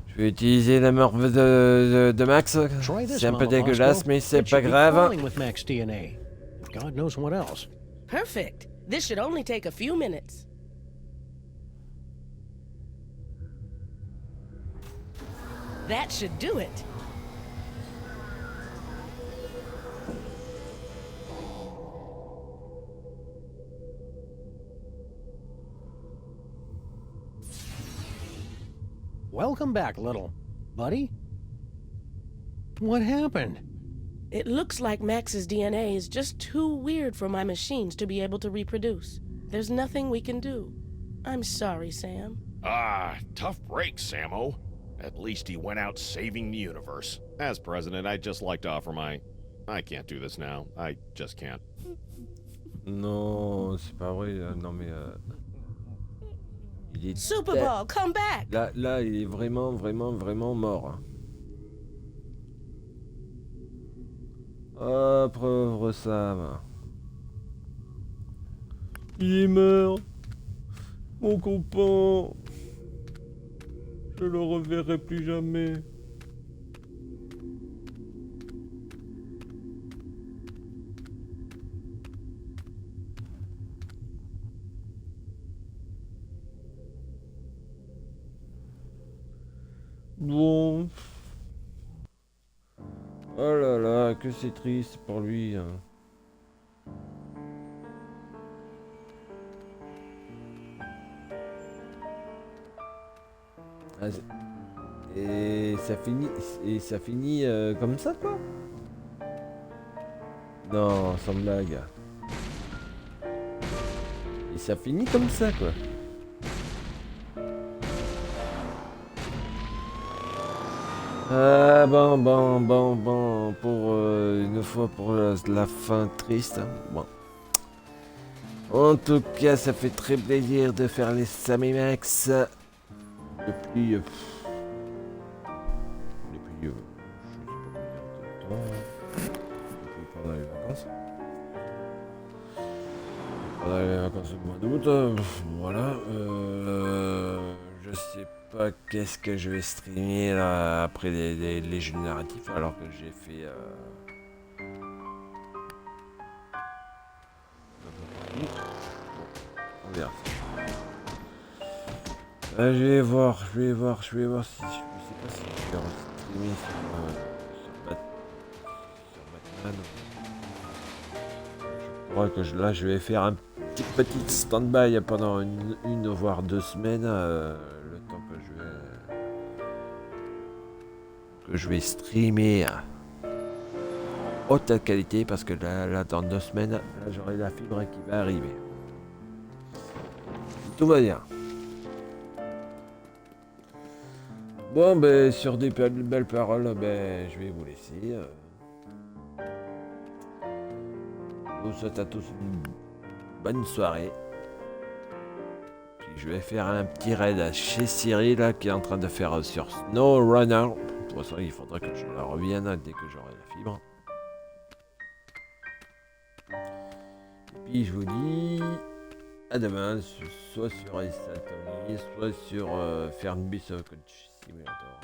Je vais utiliser la morve de Max. C'est un peu dégueulasse, mais c'est pas grave. God knows what else. Perfect. This should only take a few minutes. That should do it. Welcome back, little buddy. What happened? It looks like Max's DNA is just too weird for my machines to be able to reproduce. There's nothing we can do. I'm sorry, Sam. Tough break, Sammo. At least he went out saving the universe. As president, I'd just like to offer my... I can't do this now. I just can't. Non, c'est pas vrai. Non, mais... il est Super Ball, come back! Là, il est vraiment mort. Oh, pauvre Sam. Il est mort. Mon copain. Je le reverrai plus jamais. Bon. Oh là là, que c'est triste pour lui. Hein. Et ça finit comme ça, quoi. Non, sans blague. Et ça finit comme ça, quoi. Bon, pour une fois pour la fin triste. Bon. En tout cas, ça fait très plaisir de faire les Sammy Max. Depuis... je sais pas combien de temps. Depuis pendant vacances. Pendant les vacances du mois d'août, voilà. Je sais pas qu'est-ce que je vais streamer là après les jeux narratifs alors que j'ai fait. On verra. Je vais voir si je sais pas si je vais streamer sur Batman. Je crois que là je vais faire un petit stand-by pendant une voire 2 semaines, le temps que je vais streamer en haute qualité parce que là dans 2 semaines là, j'aurai la fibre qui va arriver. Tout va bien. Bon, ben, sur des belles paroles, ben, je vais vous laisser. Je vous souhaite à tous une bonne soirée. Puis je vais faire un petit raid chez Cyril, là, qui est en train de faire sur SnowRunner. Pour ça, il faudra que je la revienne dès que j'aurai la fibre. Et puis, je vous dis à demain, soit sur Saison, soit sur Fernbus Coach Simulator.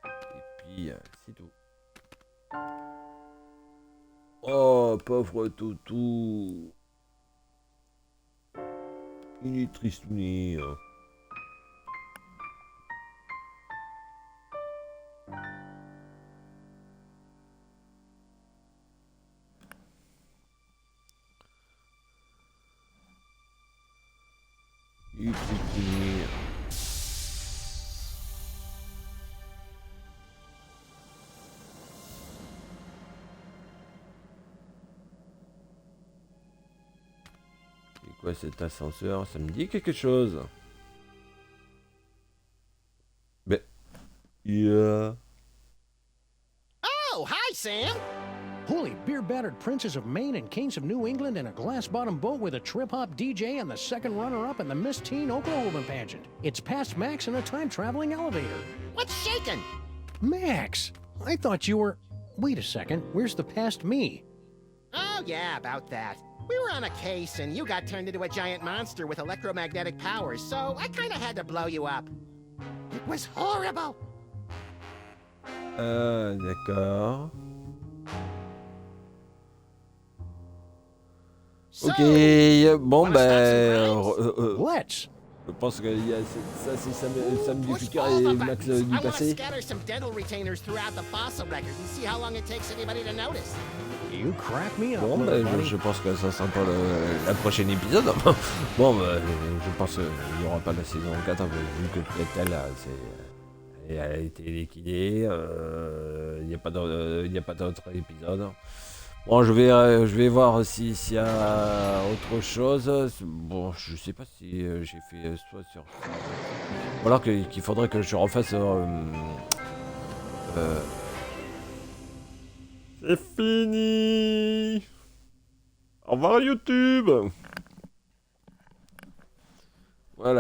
Et puis, c'est tout. Oh, pauvre toutou. Il est tristouné. Il est tristouné. Quoi cet ascenseur? Ça me dit quelque chose. Mais... Yeah. Oh, hi, Sam! Holy beer-battered princes of Maine and kings of New England in a glass-bottom boat with a trip-hop DJ and the second runner-up in the Miss Teen Oklahoma pageant. It's past Max in a time-traveling elevator. What's shaking? Max! I thought you were... Wait a second, where's the past me? Oh, yeah, about that. We were on a case, and you got turned into a giant monster with electromagnetic powers, so I kinda had to blow you up. It was horrible! D'accord. So, ok, bon ben... Let's! Je pense que ça c'est Sam du futur et Max du I want to passé. scatter some dental retainers throughout the fossil record and see how long it takes anybody to notice. You crack me up, Bon, ben, je pense que ça sera pas la prochaine épisode. Bon, ben, je pense qu'il n'y aura pas la saison 4, vu que elle a été liquidée. Il n'y a pas d'autres épisodes. Bon, je vais voir s'il y a autre chose. Bon, je sais pas si j'ai fait soit sur... Ou alors qu'il faudrait que je refasse... C'est fini. Au revoir YouTube.